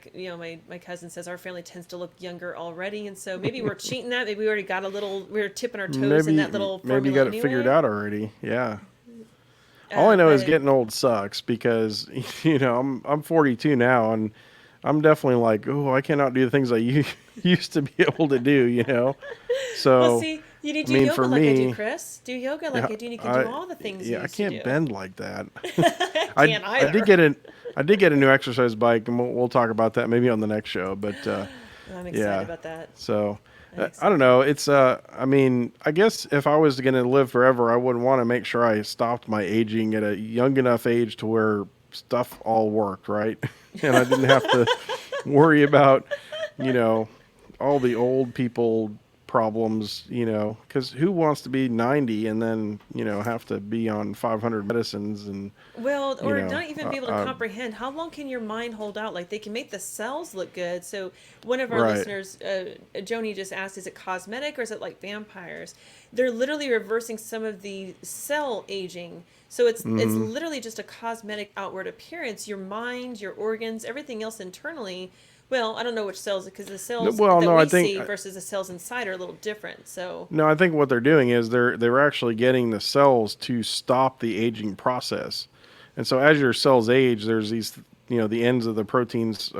Speaker 2: cousin says our family tends to look younger already, and so maybe we're cheating that. Maybe we already got we're tipping our toes in that little
Speaker 1: Maybe you
Speaker 2: formula
Speaker 1: got it figured
Speaker 2: anyway.
Speaker 1: out already. Yeah. All I know is
Speaker 2: But
Speaker 1: getting old sucks because I'm 42 now, and I'm definitely like, oh, I cannot do the things I used to be able to do.
Speaker 2: well,
Speaker 1: So
Speaker 2: see, you need
Speaker 1: I
Speaker 2: to do
Speaker 1: mean,
Speaker 2: yoga
Speaker 1: for
Speaker 2: like I do,
Speaker 1: me,
Speaker 2: Chris. Do yoga
Speaker 1: yeah,
Speaker 2: like I do, and you can do
Speaker 1: I
Speaker 2: all the things you
Speaker 1: yeah, I
Speaker 2: used to
Speaker 1: can't
Speaker 2: do.
Speaker 1: bend like that.
Speaker 2: I
Speaker 1: I
Speaker 2: can't
Speaker 1: I did
Speaker 2: either.
Speaker 1: get a I did get a new exercise bike, and we'll talk about that maybe on the next show. But
Speaker 2: I'm excited
Speaker 1: yeah,
Speaker 2: about that.
Speaker 1: so
Speaker 2: I'm
Speaker 1: I don't
Speaker 2: excited.
Speaker 1: know. It's I mean, I guess if I was going to live forever, I would want to make sure I stopped my aging at a young enough age to where stuff all worked, right? And I didn't have to worry about, you know, all the old people problems, because who wants to be 90 and then, have to be on 500 medicines and,
Speaker 2: Well,
Speaker 1: you
Speaker 2: or
Speaker 1: know,
Speaker 2: not even be able to comprehend how long can your mind hold out? Like they can make the cells look good. So one of our
Speaker 1: right.
Speaker 2: listeners, Joni, just asked, "Is it cosmetic or is it like vampires?" They're literally reversing some of the cell aging. So it's
Speaker 1: Hmm.
Speaker 2: literally just a cosmetic outward appearance. Your mind, your organs, everything else internally. Well, I don't know which cells because the
Speaker 1: No,
Speaker 2: cells
Speaker 1: well,
Speaker 2: that
Speaker 1: no, I
Speaker 2: we
Speaker 1: think
Speaker 2: see versus the cells inside are a little different. So
Speaker 1: no, I think what they're doing is they're actually getting the cells to stop the aging process. And so as your cells age, there's these, the ends of the proteins.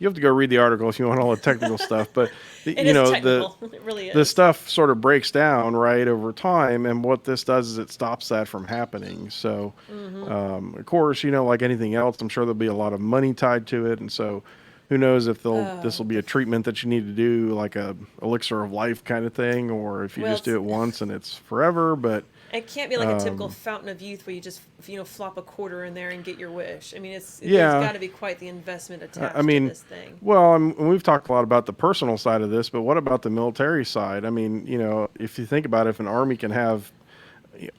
Speaker 1: You have to go read the article if you want all the technical stuff. But
Speaker 2: it is technical. It really
Speaker 1: the
Speaker 2: is.
Speaker 1: stuff sort of breaks down right over time, and what this does is it stops that from happening. So,
Speaker 2: Mm-hmm.
Speaker 1: of course, like anything else, I'm sure there'll be a lot of money tied to it, and so who knows if this will be a treatment that you need to do, like a elixir of life kind of thing, or if you
Speaker 2: Well,
Speaker 1: just do it once and it's forever. But
Speaker 2: it can't be like a typical
Speaker 1: um,
Speaker 2: fountain of youth where you just flop a quarter in there and get your wish. I mean, there's
Speaker 1: yeah,
Speaker 2: got to be quite the investment
Speaker 1: I
Speaker 2: attached to
Speaker 1: mean,
Speaker 2: this thing.
Speaker 1: well, we've talked a lot about the personal side of this, but what about the military side? I mean, if you think about it, if an army can have,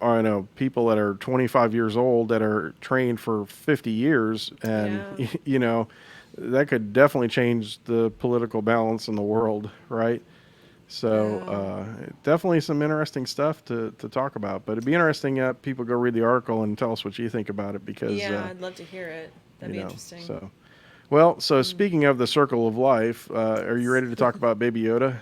Speaker 1: I know people that are 25 years old that are trained for 50 years, and
Speaker 2: Yeah.
Speaker 1: that could definitely change the political balance in the world, right? So
Speaker 2: Yeah.
Speaker 1: definitely some interesting stuff to talk about. But it'd be interesting people go read the article and tell us what you think about it because
Speaker 2: Yeah, I'd love to hear it. That'd be interesting.
Speaker 1: so well. So
Speaker 2: Mm.
Speaker 1: speaking of the circle of life, are you ready to talk about Baby Yoda?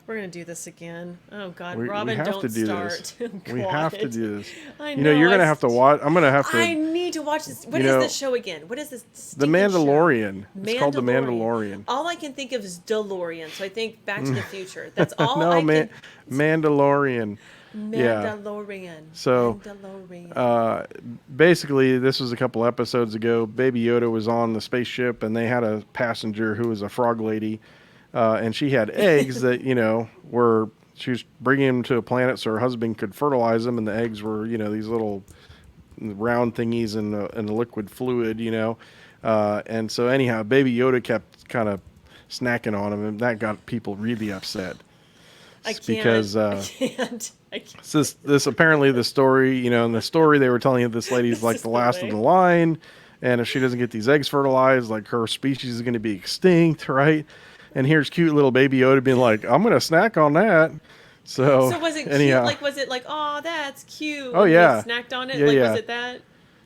Speaker 2: We're gonna do this again. Oh God,
Speaker 1: We
Speaker 2: Robin,
Speaker 1: have to
Speaker 2: don't
Speaker 1: do this.
Speaker 2: start. Oh,
Speaker 1: We have to
Speaker 2: God,
Speaker 1: do this.
Speaker 2: I
Speaker 1: You're
Speaker 2: know.
Speaker 1: gonna have to watch. I'm gonna have
Speaker 2: I
Speaker 1: to.
Speaker 2: need to watch this. What
Speaker 1: You
Speaker 2: is this
Speaker 1: know,
Speaker 2: show again? What is this
Speaker 1: The
Speaker 2: stinking show?
Speaker 1: Mandalorian. It's called The
Speaker 2: Mandalorian.
Speaker 1: Mandalorian.
Speaker 2: All I can think of is DeLorean. So I think Back to the Future. That's all
Speaker 1: No,
Speaker 2: I
Speaker 1: man,
Speaker 2: can.
Speaker 1: Mandalorian. Yeah.
Speaker 2: Mandalorian.
Speaker 1: So
Speaker 2: Mandalorian.
Speaker 1: uh, basically, this was a couple episodes ago. Baby Yoda was on the spaceship, and they had a passenger who was a frog lady, and she had eggs that were she was bringing them to a planet so her husband could fertilize them, and the eggs were these little round thingies in a liquid fluid, and so anyhow, Baby Yoda kept kind of snacking on them, and that got people really upset.
Speaker 2: I
Speaker 1: It's
Speaker 2: can't.
Speaker 1: because
Speaker 2: I can't. I can't.
Speaker 1: this apparently the story, in the story they were telling you this lady's
Speaker 2: This
Speaker 1: like
Speaker 2: is
Speaker 1: the
Speaker 2: the
Speaker 1: last of the
Speaker 2: way.
Speaker 1: line, and if she doesn't get these eggs fertilized, like her species is going to be extinct, right? And here's cute little Baby Yoda being like, "I'm going to snack on that." So
Speaker 2: So was it cute?
Speaker 1: anyhow,
Speaker 2: Like, was it like, oh, that's cute
Speaker 1: oh
Speaker 2: when he
Speaker 1: yeah,
Speaker 2: snacked on it?
Speaker 1: yeah,
Speaker 2: Like, was
Speaker 1: yeah,
Speaker 2: it that?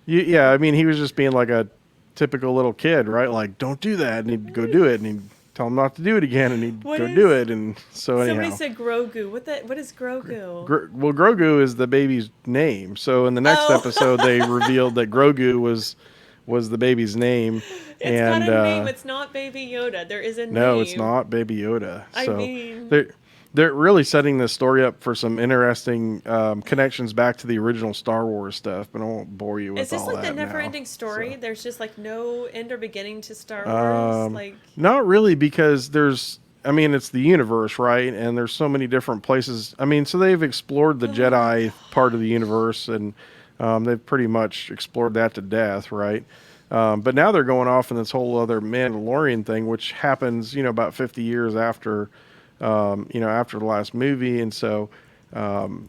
Speaker 1: yeah. I mean, he was just being like a typical little kid, right? Like, don't do that, and he'd go do it, and he'd tell him not to do it again, and he'd
Speaker 2: What
Speaker 1: go do
Speaker 2: is?
Speaker 1: it, and so
Speaker 2: Somebody
Speaker 1: anyhow.
Speaker 2: said Grogu. What is Grogu?
Speaker 1: Well, Grogu is the baby's name. So in the next
Speaker 2: Oh,
Speaker 1: episode, they revealed that Grogu was the baby's name,
Speaker 2: it's got
Speaker 1: and
Speaker 2: a name. It's not Baby Yoda. There is a
Speaker 1: no, it's
Speaker 2: name.
Speaker 1: not Baby Yoda.
Speaker 2: I
Speaker 1: So
Speaker 2: mean,
Speaker 1: they're really setting this story up for some interesting connections back to the original Star Wars stuff. But I won't bore you
Speaker 2: is
Speaker 1: with
Speaker 2: this
Speaker 1: all
Speaker 2: like the
Speaker 1: that now.
Speaker 2: never-ending story?
Speaker 1: So
Speaker 2: There's just like no end or beginning to Star Wars. Like,
Speaker 1: not really, because there's. I mean, it's the universe, right? And there's so many different places. I mean, so they've explored the
Speaker 2: oh my
Speaker 1: Jedi part of the
Speaker 2: gosh.
Speaker 1: universe, and they've pretty much explored that to death, right? But now they're going off in this whole other Mandalorian thing, which happens, about 50 years after, after the last movie, and so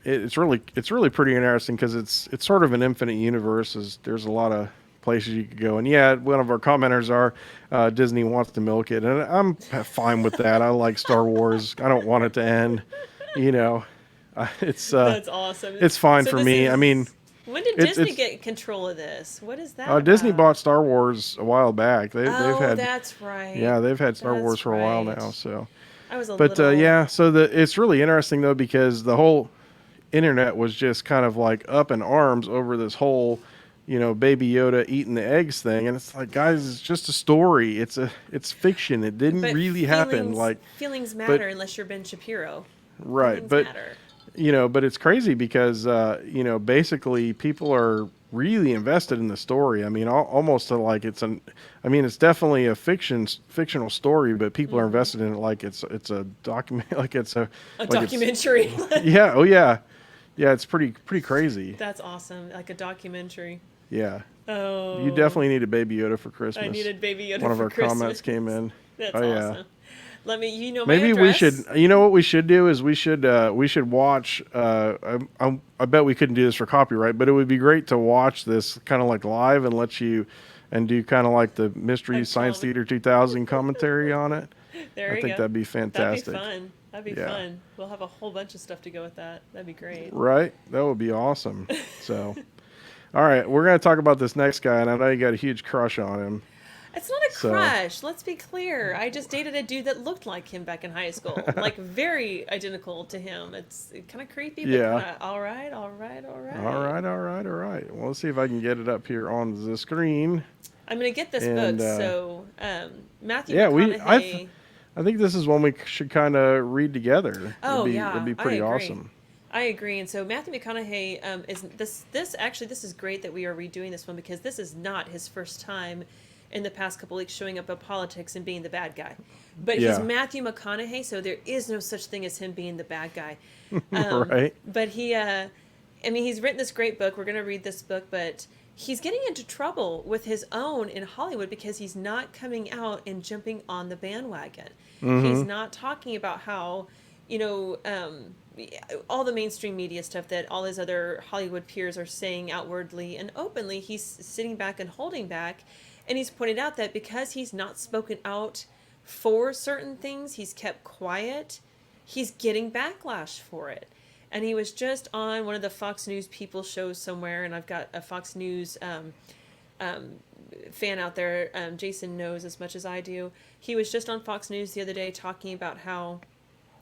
Speaker 1: it's really pretty interesting because it's sort of an infinite universe. There's a lot of places you could go. And yeah, one of our commenters are Disney wants to milk it, and I'm fine with that. I like Star Wars. I don't want it to end. You know, it's
Speaker 2: That's awesome.
Speaker 1: it's fine
Speaker 2: So
Speaker 1: for
Speaker 2: this
Speaker 1: me. I mean,
Speaker 2: is when did Disney
Speaker 1: it's
Speaker 2: get control of this? What is that
Speaker 1: Disney
Speaker 2: about?
Speaker 1: bought Star Wars a while back. They've
Speaker 2: Oh,
Speaker 1: had
Speaker 2: that's right.
Speaker 1: yeah, they've had Star Wars
Speaker 2: That's
Speaker 1: for a while
Speaker 2: right.
Speaker 1: now. So,
Speaker 2: I was a
Speaker 1: but
Speaker 2: little.
Speaker 1: yeah, so it's really interesting though because the whole internet was just kind of like up in arms over this whole, Baby Yoda eating the eggs thing, and it's like, guys, it's just a story. It's fiction. It didn't
Speaker 2: But
Speaker 1: really happen. Like,
Speaker 2: feelings
Speaker 1: but
Speaker 2: matter unless you're Ben Shapiro.
Speaker 1: right,
Speaker 2: Feelings
Speaker 1: but
Speaker 2: matter.
Speaker 1: but it's crazy because basically people are really invested in the story. I mean, almost to like it's definitely a fictional story, but people are invested in it like it's a document, like it's a
Speaker 2: A
Speaker 1: like it's
Speaker 2: documentary.
Speaker 1: yeah, oh yeah, yeah. It's pretty crazy.
Speaker 2: That's awesome. Like a documentary.
Speaker 1: Yeah, you
Speaker 2: Oh,
Speaker 1: definitely need a Baby Yoda for Christmas.
Speaker 2: I needed Baby Yoda
Speaker 1: One of
Speaker 2: for
Speaker 1: our
Speaker 2: Christmas.
Speaker 1: comments came in.
Speaker 2: That's
Speaker 1: Oh yeah.
Speaker 2: awesome. Let me. You know my
Speaker 1: Maybe we
Speaker 2: address.
Speaker 1: should. You know what we should do is we should watch. I bet we couldn't do this for copyright, but it would be great to watch this kind of like live and let you, and do kind of like the Mystery
Speaker 2: Like
Speaker 1: Science
Speaker 2: tell me.
Speaker 1: Theater 2000 commentary on it.
Speaker 2: There
Speaker 1: I
Speaker 2: you
Speaker 1: think
Speaker 2: go.
Speaker 1: that'd be fantastic.
Speaker 2: That'd be fun. That'd be
Speaker 1: Yeah.
Speaker 2: fun. We'll have a whole bunch of stuff to go with that. That'd be great.
Speaker 1: Right? That would be awesome. So, all right, we're gonna talk about this next guy, and I know you got a huge crush on him.
Speaker 2: It's not a
Speaker 1: So-
Speaker 2: crush. Let's be clear. I just dated a dude that looked like him back in high school, like very identical to him. It's kind of creepy, but
Speaker 1: Yeah.
Speaker 2: kinda, all right.
Speaker 1: All right. Well, let's see if I can get it up here on the screen.
Speaker 2: I'm gonna get this
Speaker 1: And,
Speaker 2: book. So Matthew
Speaker 1: yeah,
Speaker 2: McConaughey.
Speaker 1: I think this is one we should kind of read together.
Speaker 2: Oh,
Speaker 1: it'd
Speaker 2: yeah,
Speaker 1: be
Speaker 2: I
Speaker 1: pretty
Speaker 2: agree.
Speaker 1: awesome.
Speaker 2: I agree. And so Matthew McConaughey is this is great that we are redoing this one because this is not his first time in the past couple weeks showing up in politics and being the bad guy. But
Speaker 1: Yeah.
Speaker 2: he's Matthew McConaughey, so there is no such thing as him being the bad guy.
Speaker 1: Right?
Speaker 2: But he's written this great book. We're going to read this book, but he's getting into trouble with his own in Hollywood because he's not coming out and jumping on the bandwagon. He's not talking about how, all the mainstream media stuff that all his other Hollywood peers are saying outwardly and openly. He's sitting back and holding back. And he's pointed out that because he's not spoken out for certain things, he's kept quiet, he's getting backlash for it. And he was just on one of the Fox News People shows somewhere, and I've got a Fox News fan out there. Jason knows as much as I do. He was just on Fox News the other day talking about how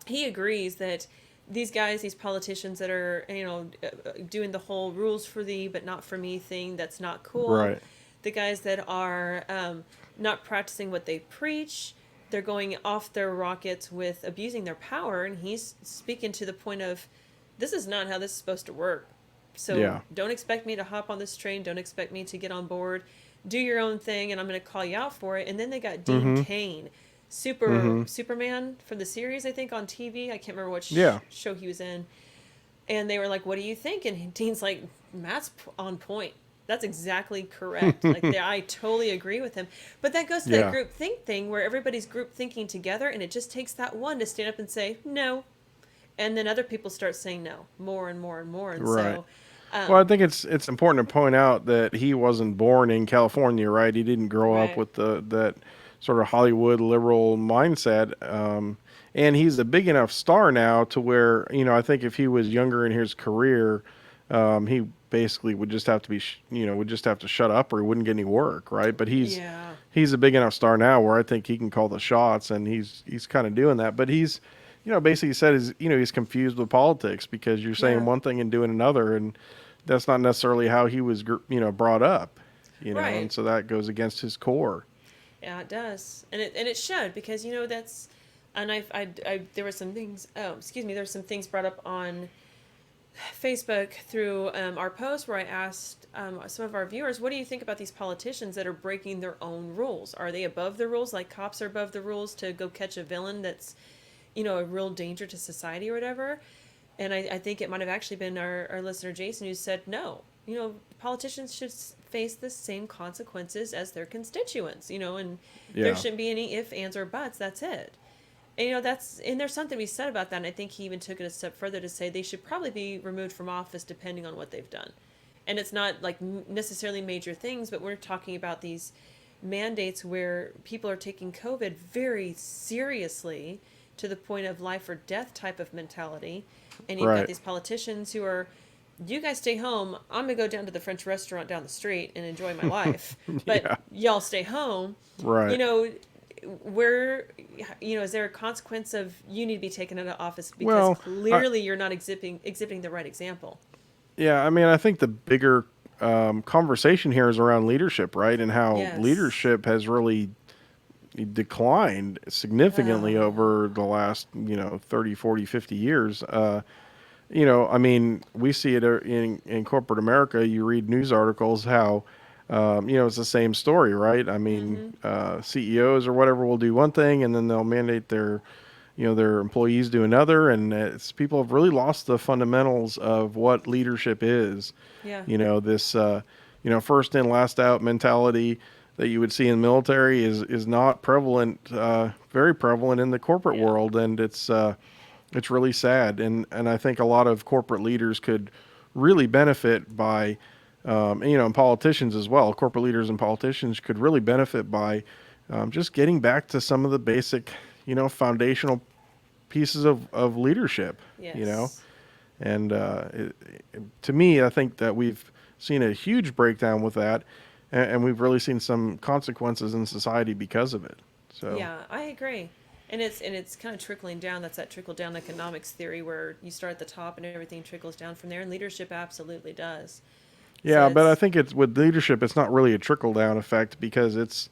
Speaker 2: he agrees that these guys, these politicians that are, doing the whole rules for thee but not for me thing, that's not cool.
Speaker 1: Right.
Speaker 2: The guys that are not practicing what they preach, they're going off their rockets with abusing their power. And he's speaking to the point of, this is not how this is supposed to work. So
Speaker 1: Yeah.
Speaker 2: don't expect me to hop on this train. Don't expect me to get on board. Do your own thing, and I'm going to call you out for it. And then they got Dean Cain, Superman from the series, I think, on TV. I can't remember what show he was in. And they were like, what do you think? And Dean's like, Matt's on point. That's exactly correct. I totally agree with him. But that goes to that group think thing where everybody's group thinking together, and it just takes that one to stand up and say no. And then other people start saying no more and more and more. And
Speaker 1: Right.
Speaker 2: so,
Speaker 1: Well, I think it's important to point out that he wasn't born in California, right? He didn't grow up
Speaker 2: Right.
Speaker 1: with that sort of Hollywood liberal mindset. And he's a big enough star now to where, I think if he was younger in his career, he basically would just have to would just have to shut up or he wouldn't get any work, right? But he's a big enough star now where I think he can call the shots, and he's kind of doing that. But he's, basically said he's confused with politics because you're saying one thing and doing another, and that's not necessarily how he was, brought up,
Speaker 2: Right.
Speaker 1: and so that goes against his core.
Speaker 2: Yeah, it does, and it should, because that's, and there were some things. Oh, excuse me. There's some things brought up on Facebook through our post where I asked some of our viewers, what do you think about these politicians that are breaking their own rules? Are they above the rules, like cops are above the rules to go catch a villain that's, a real danger to society or whatever? And I think it might have actually been our listener Jason who said no. Politicians should face the same consequences as their constituents. And there shouldn't be any ifs, ands, or buts. That's it. And there's something to be said about that. And I think he even took it a step further to say they should probably be removed from office depending on what they've done. And it's not like necessarily major things, but we're talking about these mandates where people are taking COVID very seriously to the point of life or death type of mentality. And you've got
Speaker 1: Right.
Speaker 2: these politicians who are, you guys stay home. I'm going to go down to the French restaurant down the street and enjoy my life. But
Speaker 1: Yeah.
Speaker 2: y'all stay home. You
Speaker 1: Right.
Speaker 2: know, where, is there a consequence of you need to be taken out of office because
Speaker 1: Well, I,
Speaker 2: clearly you're not exhibiting the right example?
Speaker 1: yeah, I mean, I think the bigger conversation here is around leadership, right? And how
Speaker 2: Yes.
Speaker 1: leadership has really declined significantly
Speaker 2: Oh,
Speaker 1: over the last, 30, 40, 50 years. I mean, we see it in corporate America. You read news articles how, it's the same story, right? I mean,
Speaker 2: mm-hmm.
Speaker 1: CEOs or whatever will do one thing, and then they'll mandate their employees do another, and people have really lost the fundamentals of what leadership is.
Speaker 2: Yeah.
Speaker 1: This, first in, last out mentality that you would see in the military is not prevalent, very prevalent in the corporate
Speaker 2: Yeah.
Speaker 1: world, and it's really sad. And I think a lot of corporate leaders could really benefit by, and politicians as well. Corporate leaders and politicians could really benefit by just getting back to some of the basic, foundational pieces of leadership, you know.
Speaker 2: Yes.
Speaker 1: And to me, I think that we've seen a huge breakdown with that, and we've really seen some consequences in society because of it. So,
Speaker 2: Yeah, I agree. And it's kind of trickling down. That's that trickle down economics theory where you start at the top and everything trickles down from there. And leadership absolutely does. So
Speaker 1: yeah, but I
Speaker 2: it's
Speaker 1: think it's with leadership, it's not really a trickle down effect because it's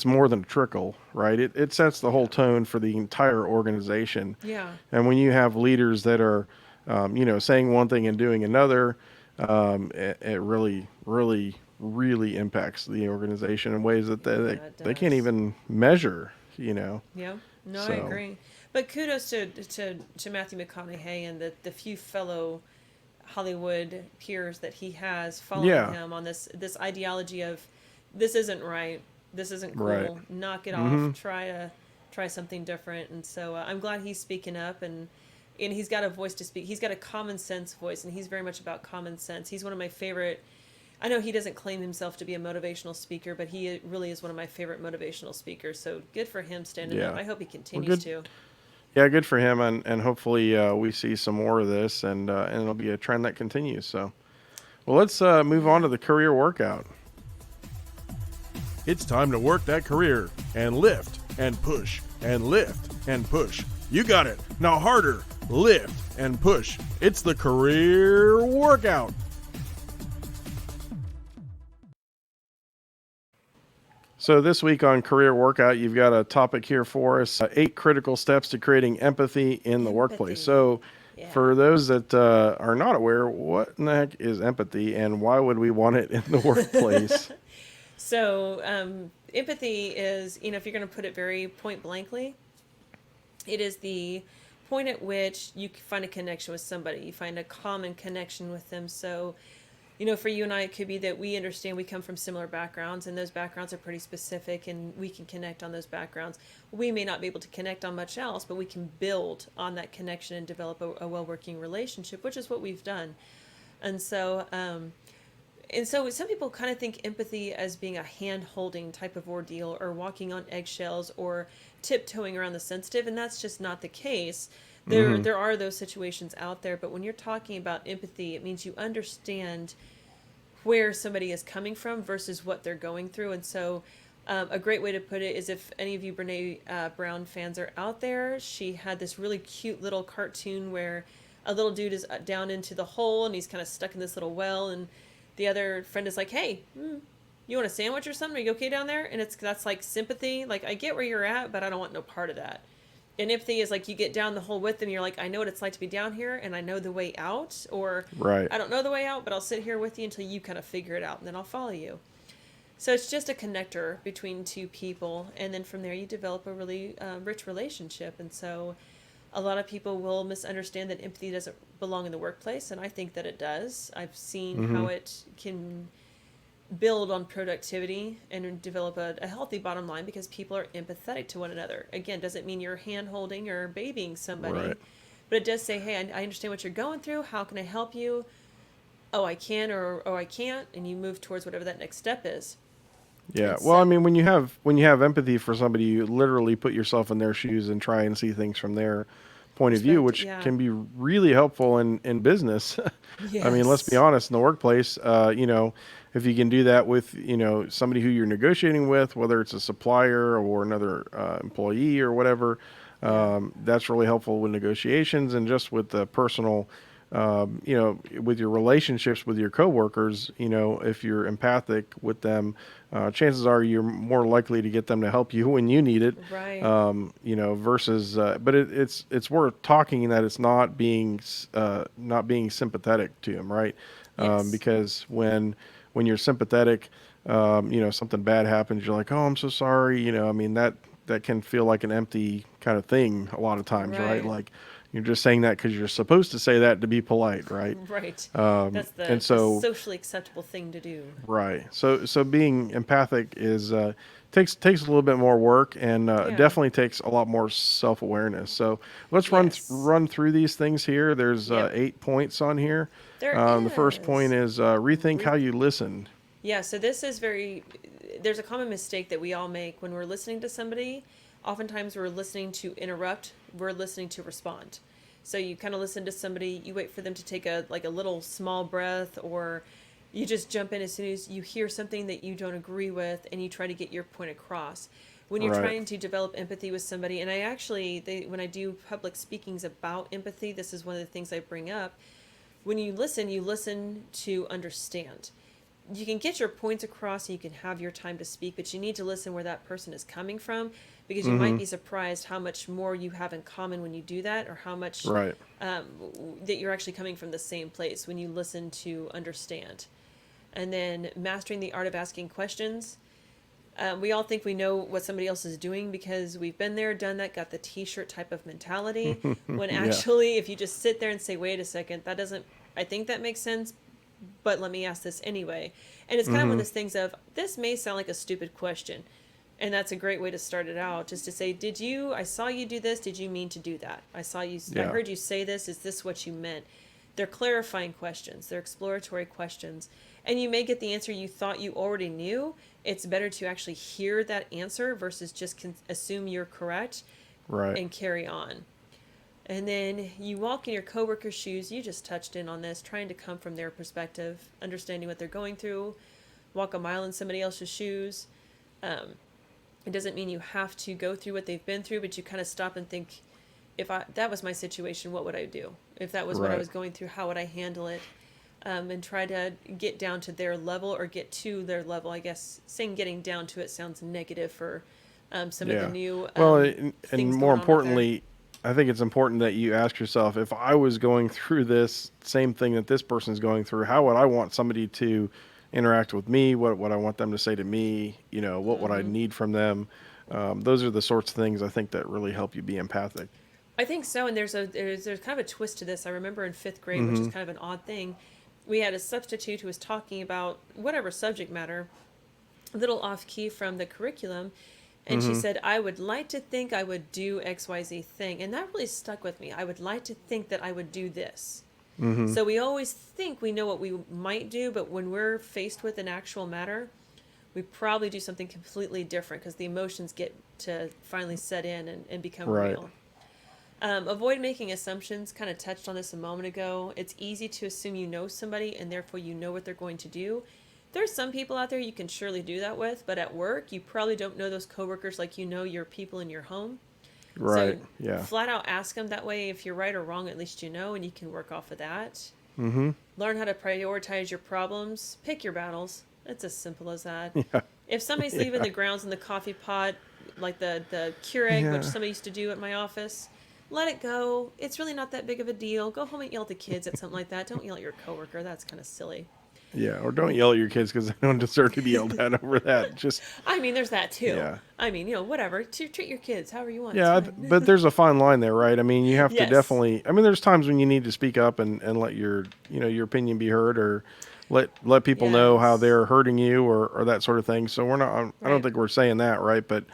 Speaker 1: more than a trickle, right? It sets the whole
Speaker 2: yeah.
Speaker 1: tone for the entire organization.
Speaker 2: Yeah.
Speaker 1: And when you have leaders that are, saying one thing and doing another, it really, really, really impacts the organization in ways that they,
Speaker 2: Yeah, it
Speaker 1: they can't
Speaker 2: does.
Speaker 1: even measure.
Speaker 2: Yeah. No, I
Speaker 1: So,
Speaker 2: agree. But kudos to Matthew McConaughey and the few fellow Hollywood peers that he has following
Speaker 1: yeah,
Speaker 2: him on this ideology of this isn't right, this isn't
Speaker 1: right.
Speaker 2: cool, knock it off,
Speaker 1: Hmm.
Speaker 2: try something different. And so I'm glad he's speaking up, and he's got a voice to speak. He's got a common sense voice, and he's very much about common sense. He's one of my favorite. I know he doesn't claim himself to be a motivational speaker, but he really is one of my favorite motivational speakers. So good for him standing up.
Speaker 1: Yeah.
Speaker 2: I hope he
Speaker 1: Well,
Speaker 2: continues
Speaker 1: good.
Speaker 2: to.
Speaker 1: Yeah, good for him, and hopefully we see some more of this, and it'll be a trend that continues. So, well, let's move on
Speaker 2: Yeah.
Speaker 1: to the career workout.
Speaker 3: It's time to work that career and lift and push and lift and push. You got it. Now harder. Lift and push. It's the career workout.
Speaker 1: So this week on career workout, you've got a topic here for us: 8 critical steps to creating empathy in the workplace.
Speaker 2: Empathy.
Speaker 1: So,
Speaker 2: Yeah.
Speaker 1: for those that are not aware, what in the heck is empathy, and why would we want it in the workplace?
Speaker 2: So, empathy is, if you're going to put it very point blankly, it is the point at which you find a connection with somebody. You find a common connection with them. So, for you and I, it could be that we understand we come from similar backgrounds, and those backgrounds are pretty specific, and we can connect on those backgrounds. We may not be able to connect on much else, but we can build on that connection and develop a well-working relationship, which is what we've done. And so, some people kind of think empathy as being a hand-holding type of ordeal, or walking on eggshells, or tiptoeing around the sensitive, and that's just not the case. There,
Speaker 1: Hmm.
Speaker 2: there are those situations out there, but when you're talking about empathy, it means you understand where somebody is coming from versus what they're going through. And so, a great way to put it is, if any of you Brene Brown fans are out there, she had this really cute little cartoon where a little dude is down into the hole and he's kind of stuck in this little well, and the other friend is like, "Hey, you want a sandwich or something? Are you okay down there?" And that's like sympathy. Like, I get where you're at, but I don't want no part of that. And empathy is like, you get down the hole with them. You're like, I know what it's like to be down here, and I know the way out. Or
Speaker 1: Right.
Speaker 2: I don't know the way out, but I'll sit here with you until you kind of figure it out, and then I'll follow you. So it's just a connector between two people, and then from there you develop a really rich relationship. And so a lot of people will misunderstand that empathy doesn't belong in the workplace, and I think that it does. I've seen
Speaker 1: Hmm.
Speaker 2: how it can build on productivity and develop a healthy bottom line because people are empathetic to one another. Again, doesn't mean you're hand holding or babying somebody,
Speaker 1: Right.
Speaker 2: but it does say, hey, I understand what you're going through. How can I help you? oh, I can, or oh, I can't, and you move towards whatever that next step is.
Speaker 1: Yeah.
Speaker 2: And
Speaker 1: Well, I
Speaker 2: so,
Speaker 1: mean, when you have empathy for somebody, you literally put yourself in their shoes and try and see things from their point of view,
Speaker 2: perspective,
Speaker 1: which
Speaker 2: yeah.
Speaker 1: can be really helpful in business. I mean, let's be
Speaker 2: Yes.
Speaker 1: honest, in the workplace, if you can do that with, somebody who you're negotiating with, whether it's a supplier or another employee or whatever,
Speaker 2: Yeah.
Speaker 1: that's really helpful with negotiations and just with the personal, with your relationships with your coworkers. If you're empathic with them, chances are you're more likely to get them to help you when you need it.
Speaker 2: Right.
Speaker 1: Versus, but it's worth talking that it's not being sympathetic to them, right?
Speaker 2: Yes.
Speaker 1: Because when you're sympathetic, something bad happens, you're like, oh, I'm so sorry. I mean, that can feel like an empty kind of thing a lot of times, right?
Speaker 2: Right.
Speaker 1: Like you're just saying that because you're supposed to say that to be polite, right?
Speaker 2: Right. That's
Speaker 1: And
Speaker 2: the
Speaker 1: so,
Speaker 2: socially acceptable thing to do.
Speaker 1: right. So being empathic is takes a little bit more work and
Speaker 2: Yeah.
Speaker 1: definitely takes a lot more self awareness. So let's
Speaker 2: Yes.
Speaker 1: run through these things here. There's
Speaker 2: Yep.
Speaker 1: 8 points on here.
Speaker 2: There
Speaker 1: The first point
Speaker 2: is.
Speaker 1: is rethink
Speaker 2: Re-
Speaker 1: how you listen.
Speaker 2: yeah, so this is very, there's a common mistake that we all make when we're listening to somebody. Oftentimes we're listening to interrupt, we're listening to respond. So you kind of listen to somebody, you wait for them to take a little small breath, or you just jump in as soon as you hear something that you don't agree with and you try to get your point across. When you're
Speaker 1: Right.
Speaker 2: trying to develop empathy with somebody, and I actually, when I do public speakings about empathy, this is one of the things I bring up. When you listen to understand. You can get your points across and you can have your time to speak, but you need to listen where that person is coming from, because you might
Speaker 1: Mm-hmm.
Speaker 2: be surprised how much more you have in common when you do that, or how much
Speaker 1: Right.
Speaker 2: that you're actually coming from the same place when you listen to understand. And then mastering the art of asking questions. We all think we know what somebody else is doing because we've been there, done that, got the t-shirt type of mentality. When
Speaker 1: Yeah.
Speaker 2: actually, if you just sit there and say, wait a second, that doesn't, I think that makes sense, but let me ask this anyway. And it's kind of one of
Speaker 1: Mm-hmm.
Speaker 2: those things of, this may sound like a stupid question. And that's a great way to start it out, just to say, I saw you do this, did you mean to do that? I
Speaker 1: Yeah.
Speaker 2: heard you say this, is this what you meant? They're clarifying questions, they're exploratory questions. And you may get the answer you thought you already knew. It's better to actually hear that answer versus just assume you're correct
Speaker 1: Right.
Speaker 2: and carry on. And then you walk in your coworker's shoes. You just touched in on this, trying to come from their perspective, understanding what they're going through. Walk a mile in somebody else's shoes. It doesn't mean you have to go through what they've been through, but you kind of stop and think, that was my situation, what would I do? If that was what I
Speaker 1: Right.
Speaker 2: was going through, how would I handle it? And try to get down to their level, or get to their level. I guess saying getting down to it sounds negative for some of the
Speaker 1: Yeah.
Speaker 2: new
Speaker 1: Well, and
Speaker 2: things
Speaker 1: more
Speaker 2: going on out there.
Speaker 1: importantly, I think it's important that you ask yourself, if I was going through this same thing that this person's going through, how would I want somebody to interact with me? What would I want them to say to me? What would I
Speaker 2: Hmm.
Speaker 1: need from them? Those are the sorts of things I think that really help you be empathic.
Speaker 2: I think so, and there's kind of a twist to this. I remember in fifth grade, which is
Speaker 1: Mm-hmm.
Speaker 2: kind of an odd thing. We had a substitute who was talking about whatever subject matter, a little off key from the curriculum, and she
Speaker 1: Mm-hmm.
Speaker 2: said, "I would like to think I would do XYZ thing," and that really stuck with me. I would like to think that I would do this.
Speaker 1: Mm-hmm.
Speaker 2: So we always think we know what we might do, but when we're faced with an actual matter, we probably do something completely different because the emotions get to finally set in and become
Speaker 1: Right.
Speaker 2: real. Avoid making assumptions. Kind of touched on this a moment ago. It's easy to assume you know somebody and therefore you know what they're going to do. There's some people out there you can surely do that with, but at work, you probably don't know those coworkers like you know your people in your home. So
Speaker 1: Right. Yeah.
Speaker 2: flat out ask them that way. If you're right or wrong, at least you know, and you can work off of that.
Speaker 1: Mm-hmm.
Speaker 2: Learn how to prioritize your problems. Pick your battles. It's as simple as that.
Speaker 1: Yeah.
Speaker 2: If somebody's leaving
Speaker 1: Yeah.
Speaker 2: the grounds in the coffee pot, like the Keurig, which
Speaker 1: Yeah.
Speaker 2: somebody used to do at my office, let it go. It's really not that big of a deal. Go home and yell at the kids at something like that. Don't yell at your coworker. That's kind of silly.
Speaker 1: Yeah. Or don't yell at your kids because they don't deserve to be yelled at over that. Just
Speaker 2: I mean, there's that too.
Speaker 1: yeah.
Speaker 2: I mean, whatever. Treat your kids however you want.
Speaker 1: Yeah,
Speaker 2: It's fine.
Speaker 1: but there's a fine line there, right? I mean, you have to
Speaker 2: Yes.
Speaker 1: definitely. I mean, there's times when you need to speak up and let your opinion be heard, or let people know how
Speaker 2: Yes.
Speaker 1: they're hurting you, or that sort of thing. So we're not. I don't
Speaker 2: Right.
Speaker 1: think we're saying that, right? But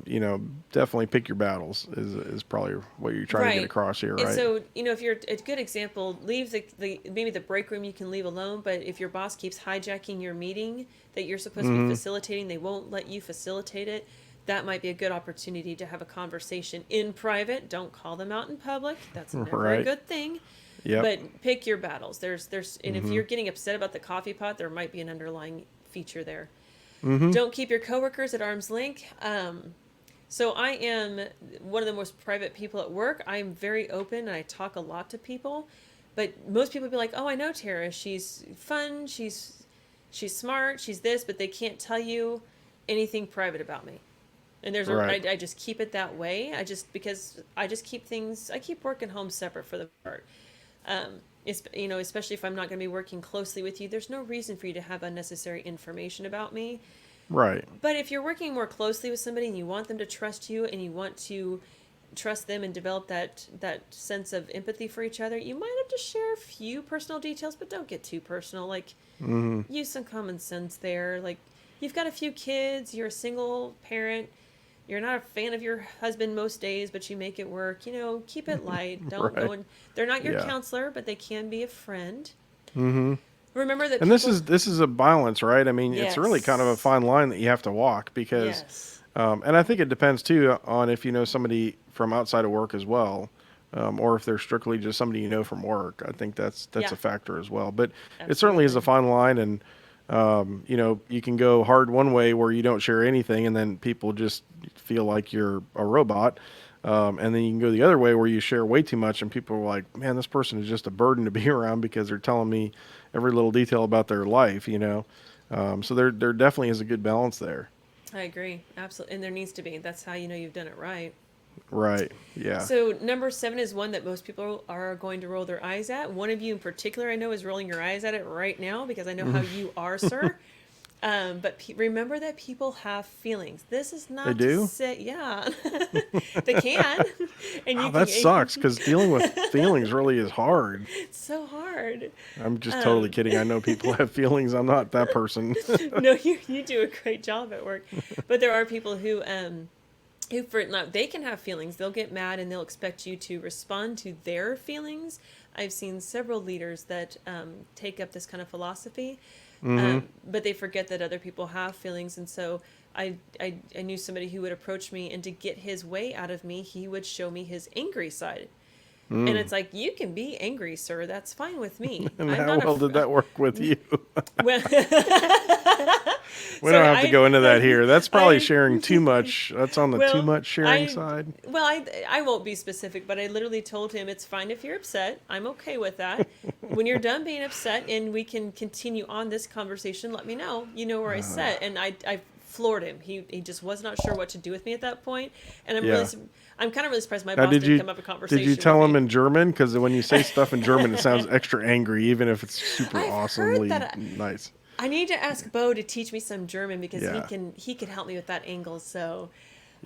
Speaker 1: you know, definitely pick your battles is probably what you're trying to get across here,
Speaker 2: And
Speaker 1: right?
Speaker 2: so, if you're a good example, leave the maybe the break room you can leave alone, but if your boss keeps hijacking your meeting that you're supposed to be facilitating, they won't let you facilitate it. That might be a good opportunity to have a conversation in private. Don't call them out in public. That's never a
Speaker 1: Right.
Speaker 2: good thing.
Speaker 1: Yep.
Speaker 2: But pick your battles. And if you're getting upset about the coffee pot, there might be an underlying feature there. Don't keep your coworkers at arm's length. So I am one of the most private people at work. I'm very open and I talk a lot to people. But most people be like, "Oh, I know Tara. She's fun. She's smart. She's this," but they can't tell you anything private about me. And
Speaker 1: Right.
Speaker 2: I just keep it that way. Because I just I keep work and home separate for the part. Especially if I'm not going to be working closely with you, there's no reason for you to have unnecessary information about me.
Speaker 1: Right.
Speaker 2: But if you're working more closely with somebody and you want them to trust you and you want to trust them and develop that sense of empathy for each other, you might have to share a few personal details, but don't get too personal. Like, use some common sense there. Like, you've got a few kids, you're a single parent, you're not a fan of your husband most days, but you make it work. Keep it light. Don't
Speaker 1: Right.
Speaker 2: go and they're not your
Speaker 1: Yeah.
Speaker 2: counselor, but they can be a friend.
Speaker 1: Mm-hmm.
Speaker 2: Remember that
Speaker 1: And
Speaker 2: people.
Speaker 1: this is a balance, right? I mean, it's really kind of a
Speaker 2: Yes.
Speaker 1: fine line that you have to walk because,
Speaker 2: Yes.
Speaker 1: and I think it depends too on if you know somebody from outside of work as well, or if they're strictly just somebody you know from work. I think that's
Speaker 2: Yeah.
Speaker 1: a factor as well. But it certainly is a
Speaker 2: Absolutely.
Speaker 1: fine line, and you can go hard one way where you don't share anything, and then people just feel like you're a robot. And then you can go the other way where you share way too much, and people are like, "Man, this person is just a burden to be around because they're telling me every little detail about their life." So there definitely is a good balance there.
Speaker 2: I agree. Absolutely. And there needs to be. That's how you know you've done it right.
Speaker 1: Right. Yeah.
Speaker 2: So, number 7 is one that most people are going to roll their eyes at. One of you in particular, I know, is rolling your eyes at it right now because I know how you are, sir. But remember that people have feelings. This is
Speaker 1: They
Speaker 2: not to
Speaker 1: do?
Speaker 2: say, yeah, they can. And
Speaker 1: Oh,
Speaker 2: you
Speaker 1: that
Speaker 2: can,
Speaker 1: sucks because dealing with feelings really is hard.
Speaker 2: it's so hard.
Speaker 1: I'm just totally
Speaker 2: Um,
Speaker 1: kidding. I know people have feelings. I'm not that person.
Speaker 2: no, you do a great job at work. But there are people who for now they can have feelings. They'll get mad and they'll expect you to respond to their feelings. I've seen several leaders that take up this kind of philosophy, but they forget that other people have feelings. And so I knew somebody who would approach me, and to get his way out of me, he would show me his angry side. And it's like, you can be angry, sir. That's fine with me.
Speaker 1: And
Speaker 2: I'm
Speaker 1: how
Speaker 2: not
Speaker 1: well did that work with you?
Speaker 2: well,
Speaker 1: We don't
Speaker 2: sorry,
Speaker 1: have to go into that here. That's probably
Speaker 2: I,
Speaker 1: sharing too much. That's on the too
Speaker 2: well,
Speaker 1: much sharing side.
Speaker 2: I won't be specific, but I literally told him it's fine if you're upset. I'm okay with that. When you're done being upset and we can continue on this conversation, let me know. You know where I sit. And I floored him. He just was not sure what to do with me at that point. And
Speaker 1: Yeah.
Speaker 2: I'm kind of really surprised my
Speaker 1: Now,
Speaker 2: boss didn't come up with a conversation
Speaker 1: did you tell
Speaker 2: with
Speaker 1: him
Speaker 2: me.
Speaker 1: in German? Because when you say stuff in German, it sounds extra angry, even if it's super
Speaker 2: I've heard
Speaker 1: awesomely
Speaker 2: that.
Speaker 1: nice.
Speaker 2: I need to ask Bo to teach me some German because
Speaker 1: Yeah.
Speaker 2: he can help me with that angle. So,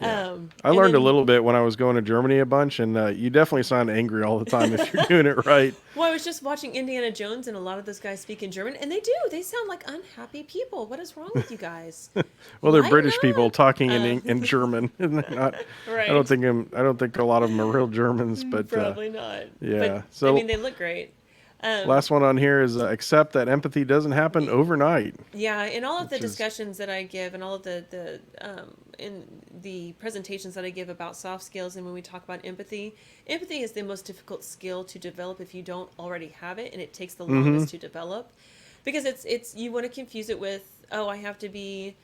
Speaker 1: Yeah. I
Speaker 2: and
Speaker 1: learned a
Speaker 2: then,
Speaker 1: little bit when I was going to Germany a bunch, and you definitely sound angry all the time if you're doing it right.
Speaker 2: well, I was just watching Indiana Jones, and a lot of those guys speak in German, and they do. They sound like unhappy people. What is wrong with you guys?
Speaker 1: Well, they're
Speaker 2: Lighten
Speaker 1: British people
Speaker 2: up.
Speaker 1: talking in German, and they're not.
Speaker 2: Right.
Speaker 1: I don't think a lot of them are real Germans, but
Speaker 2: Probably not.
Speaker 1: yeah.
Speaker 2: But I
Speaker 1: So
Speaker 2: mean, they look great.
Speaker 1: last one on here is accept that empathy doesn't happen overnight,
Speaker 2: Yeah, in all of the
Speaker 1: which is
Speaker 2: discussions that I give, and all of the in the presentations that I give about soft skills, and when we talk about empathy, empathy is the most difficult skill to develop if you don't already have it, and it takes the longest to develop, because it's you want to confuse it with, oh, I have to be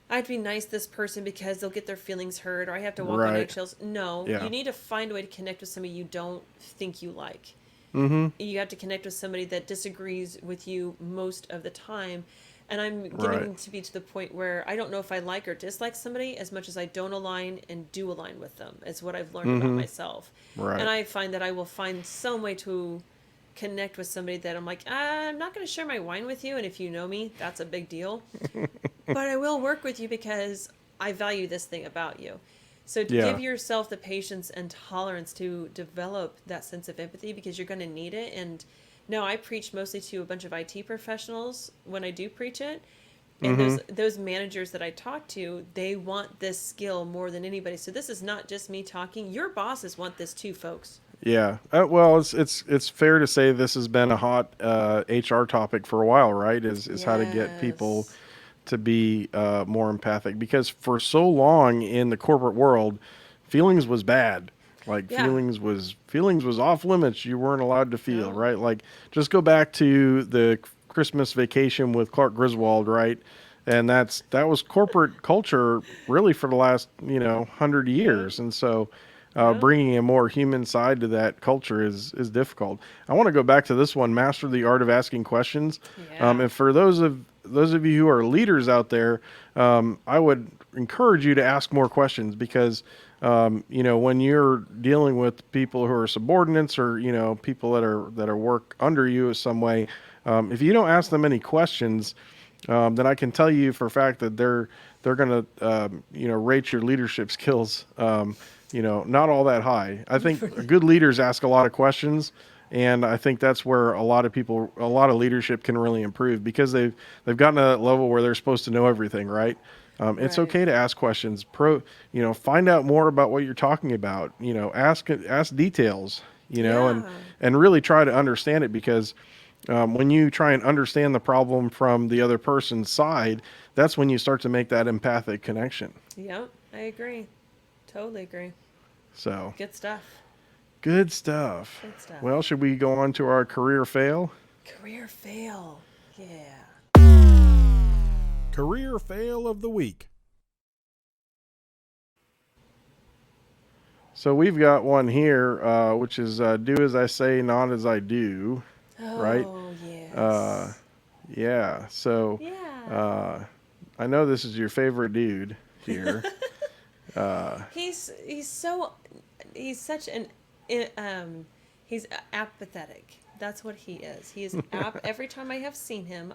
Speaker 2: nice to this person because they'll get their feelings hurt, or I have to walk on
Speaker 1: right.
Speaker 2: eggshells. No,
Speaker 1: Yeah.
Speaker 2: you need to find a way to connect with somebody you don't think you like.
Speaker 1: Mm-hmm.
Speaker 2: You have to connect with somebody that disagrees with you most of the time. And I'm getting
Speaker 1: Right.
Speaker 2: to be to the point where I don't know if I like or dislike somebody as much as I don't align and do align with them, is what I've learned about myself.
Speaker 1: Right.
Speaker 2: And I find that I will find some way to connect with somebody that I'm like, I'm not going to share my wine with you. And if you know me, that's a big deal. But I will work with you because I value this thing about you. So
Speaker 1: Yeah.
Speaker 2: give yourself the patience and tolerance to develop that sense of empathy, because you're going to need it. And now I preach mostly to a bunch of IT professionals when I do preach it. And
Speaker 1: Mm-hmm.
Speaker 2: those managers that I talk to, they want this skill more than anybody. So this is not just me talking. Your bosses want this too, folks.
Speaker 1: Yeah. Well, it's fair to say this has been a hot HR topic for a while, right? Is how to get people
Speaker 2: Yes.
Speaker 1: to be more empathic, because for so long in the corporate world, feelings was bad. Like
Speaker 2: Yeah.
Speaker 1: feelings was off limits. You weren't allowed to feel,
Speaker 2: No.
Speaker 1: right? Like just go back to the Christmas Vacation with Clark Griswold, right? And that was corporate culture really for the last 100 years,
Speaker 2: Yep.
Speaker 1: and so
Speaker 2: Yep.
Speaker 1: bringing a more human side to that culture is difficult. I want to go back to this one: master the art of asking questions.
Speaker 2: Yeah.
Speaker 1: And for those of you who are leaders out there, I would encourage you to ask more questions, because when you're dealing with people who are subordinates, or people that are work under you in some way, if you don't ask them any questions, then I can tell you for a fact that they're going to rate your leadership skills not all that high. I think good leaders ask a lot of questions, and I think that's where a lot of leadership can really improve, because they've gotten to that level where they're supposed to know everything, right? It's
Speaker 2: Right.
Speaker 1: okay to ask questions. Find out more about what you're talking about. Ask details. And
Speaker 2: Yeah.
Speaker 1: really try to understand it, because when you try and understand the problem from the other person's side, that's when you start to make that empathic connection.
Speaker 2: Yep. I agree. Totally agree.
Speaker 1: So
Speaker 2: Good stuff.
Speaker 1: good stuff.
Speaker 2: Good stuff.
Speaker 1: Well, should we go on to our career fail?
Speaker 2: Career fail. Yeah.
Speaker 3: Career fail of the week.
Speaker 1: So we've got one here, which is do as I say, not as I do, right?
Speaker 2: Oh,
Speaker 1: Uh,
Speaker 2: yes.
Speaker 1: yeah. So
Speaker 2: Yeah.
Speaker 1: uh, I know this is your favorite dude here.
Speaker 2: He's such an he's apathetic. That's what he is. He is every time I have seen him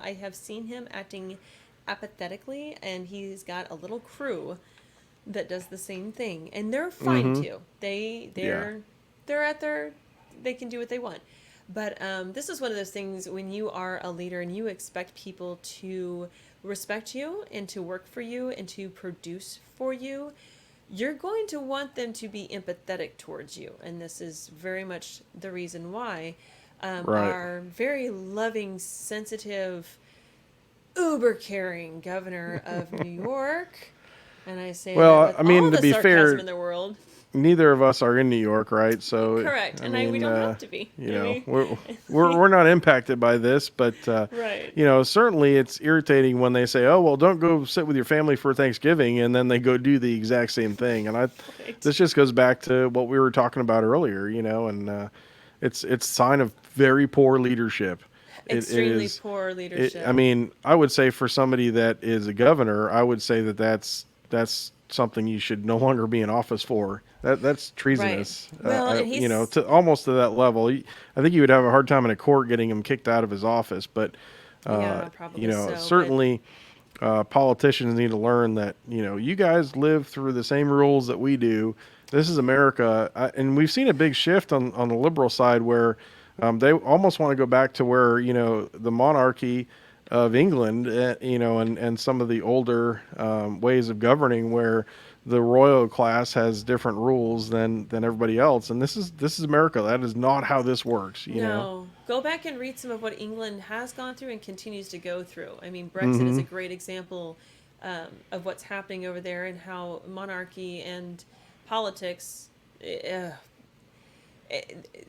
Speaker 2: acting apathetically, and he's got a little crew that does the same thing, and they're fine
Speaker 1: Mm-hmm.
Speaker 2: too. They
Speaker 1: Yeah.
Speaker 2: they're at their they can do what they want. But this is one of those things when you are a leader and you expect people to respect you and to work for you and to produce for you, you're going to want them to be empathetic towards you. And this is very much the reason why
Speaker 1: Right.
Speaker 2: our very loving, sensitive, uber caring governor of New York, and I say that
Speaker 1: Well,
Speaker 2: with
Speaker 1: I
Speaker 2: all
Speaker 1: mean, to
Speaker 2: the
Speaker 1: be
Speaker 2: sarcasm
Speaker 1: fair,
Speaker 2: in the world.
Speaker 1: neither of us are in New York, right? So,
Speaker 2: Correct.
Speaker 1: I
Speaker 2: And we
Speaker 1: mean,
Speaker 2: don't have to be. I mean,
Speaker 1: we're not impacted by this, but
Speaker 2: right.
Speaker 1: certainly it's irritating when they say, "Oh, well, don't go sit with your family for Thanksgiving," and then they go do the exact same thing. And
Speaker 2: Right.
Speaker 1: this just goes back to what we were talking about earlier, and it's sign of very poor leadership. It
Speaker 2: Extremely
Speaker 1: is.
Speaker 2: poor
Speaker 1: I
Speaker 2: leadership.
Speaker 1: mean, I would say for somebody that is a governor, I would say that's something you should no longer be in office for. That's
Speaker 2: Right.
Speaker 1: treasonous.
Speaker 2: Well, and he's
Speaker 1: To almost to that level. I think you would have a hard time in a court getting him kicked out of his office. But
Speaker 2: yeah, probably so. But
Speaker 1: certainly politicians need to learn that you guys live through the same rules that we do. This is America, and we've seen a big shift on the liberal side where they almost want to go back to where the monarchy of England, and some of the older ways of governing, where the royal class has different rules than everybody else. And this is America. That is not how this works.
Speaker 2: no, go back and read some of what England has gone through and continues to go through. I mean, Brexit is
Speaker 1: Mm-hmm.
Speaker 2: a great example of what's happening over there and how monarchy and politics, uh,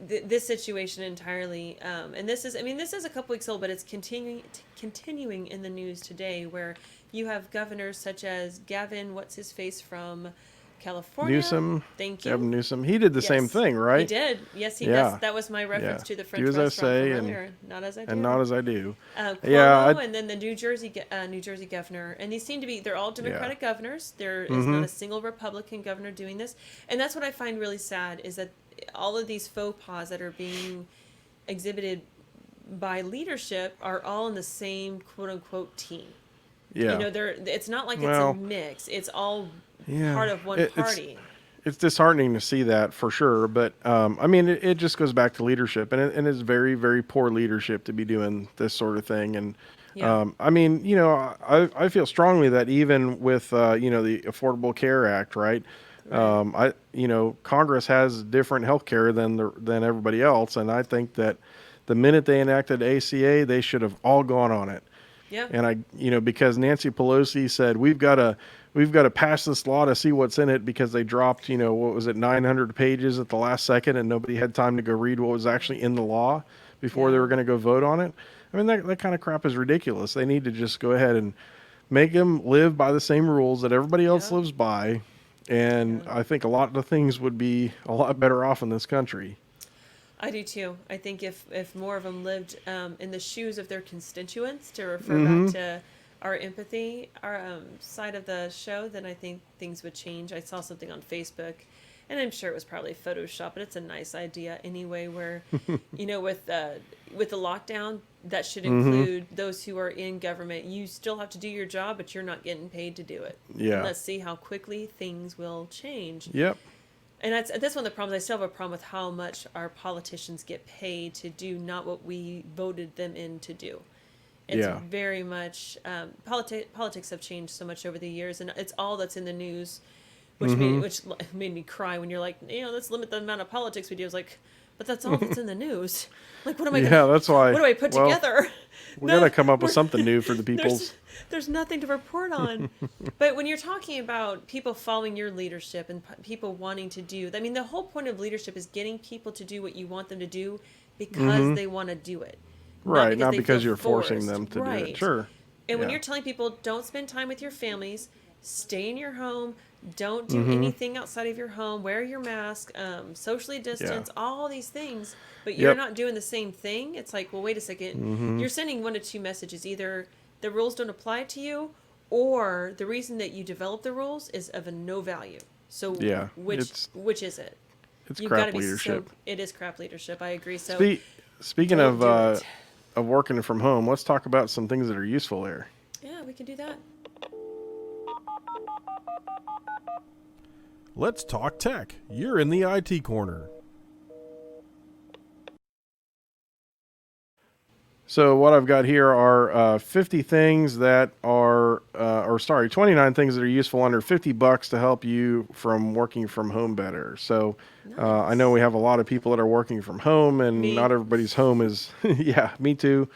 Speaker 2: this situation entirely. And this is a couple weeks old, but it's continuing in the news today, where you have governors such as Gavin, what's his face from California.
Speaker 1: Newsom,
Speaker 2: Thank
Speaker 1: Gavin
Speaker 2: you.
Speaker 1: Newsom, he did the same
Speaker 2: Yes,
Speaker 1: thing,
Speaker 2: he
Speaker 1: right?
Speaker 2: did. Yes,
Speaker 1: Yeah,
Speaker 2: that was my reference
Speaker 1: yeah.
Speaker 2: to the
Speaker 1: Do
Speaker 2: French
Speaker 1: as I
Speaker 2: restaurant from
Speaker 1: say,
Speaker 2: earlier. Not as I
Speaker 1: and
Speaker 2: do.
Speaker 1: not as I do. Yeah,
Speaker 2: Cuomo, and then the New Jersey governor, and these seem to be they're all
Speaker 1: yeah.
Speaker 2: Democratic governors. There is
Speaker 1: Mm-hmm.
Speaker 2: not a single Republican governor doing this, and that's what I find really sad is that all of these faux pas that are being exhibited by leadership are all in the same quote unquote team.
Speaker 1: Yeah.
Speaker 2: It's not like it's a
Speaker 1: Well,
Speaker 2: mix. It's all
Speaker 1: yeah.
Speaker 2: part of one
Speaker 1: It, it's
Speaker 2: party.
Speaker 1: it's disheartening to see that for sure. But I mean, it just goes back to leadership, and it's very very poor leadership to be doing this sort of thing. And I mean, I feel strongly that even with, the Affordable Care Act, right? Congress has different health care than everybody else. And I think that the minute they enacted ACA, they should have all gone on it.
Speaker 2: Yeah.
Speaker 1: And because Nancy Pelosi said, we've got to pass this law to see what's in it, because they dropped, what was it, 900 pages at the last second, and nobody had time to go read what was actually in the law before they were going to go vote on it. I mean, that kind of crap is ridiculous. They need to just go ahead and make them live by the same rules that everybody else lives by. And I think a lot of the things would be a lot better off in this country.
Speaker 2: I do too. I think if more of them lived in the shoes of their constituents, to refer back to our empathy, our side of the show, then I think things would change. I saw something on Facebook, and I'm sure it was probably Photoshop, but it's a nice idea anyway, where, with the lockdown, that should include those who are in government. You still have to do your job, but you're not getting paid to do it.
Speaker 1: Yeah.
Speaker 2: And let's see how quickly things will change.
Speaker 1: Yep.
Speaker 2: And that's one of the problems. I still have a problem with how much our politicians get paid to do not what we voted them in to do. It's very much politics have changed so much over the years, and it's all that's in the news, which made me cry when you're like, let's limit the amount of politics we do. I was like, but that's all that's in the news. Like, what am I?
Speaker 1: That's why.
Speaker 2: What do I put together?
Speaker 1: We got to come up with something new for the peoples.
Speaker 2: There's nothing to report on. But when you're talking about people following your leadership and people wanting to do, I mean, the whole point of leadership is getting people to do what you want them to do because they want to do it.
Speaker 1: Right, not because you're forcing them to do it. Sure.
Speaker 2: And when you're telling people, don't spend time with your families, stay in your home, don't do anything outside of your home, wear your mask, socially distance, all these things, but you're not doing the same thing, it's like, well, wait a second. You're sending one of two messages. Either the rules don't apply to you, or the reason that you develop the rules is of a no value. So which is it?
Speaker 1: It's crap leadership.
Speaker 2: It is crap leadership. I agree. So
Speaker 1: speaking of working from home, let's talk about some things that are useful there.
Speaker 2: Yeah, we can do that.
Speaker 3: Let's talk tech. You're in the IT corner.
Speaker 1: So what I've got here are 50 things that are, 29 things that are useful under $50 to help you from working from home better. So I know we have a lot of people that are working from home, and not everybody's home is, me too.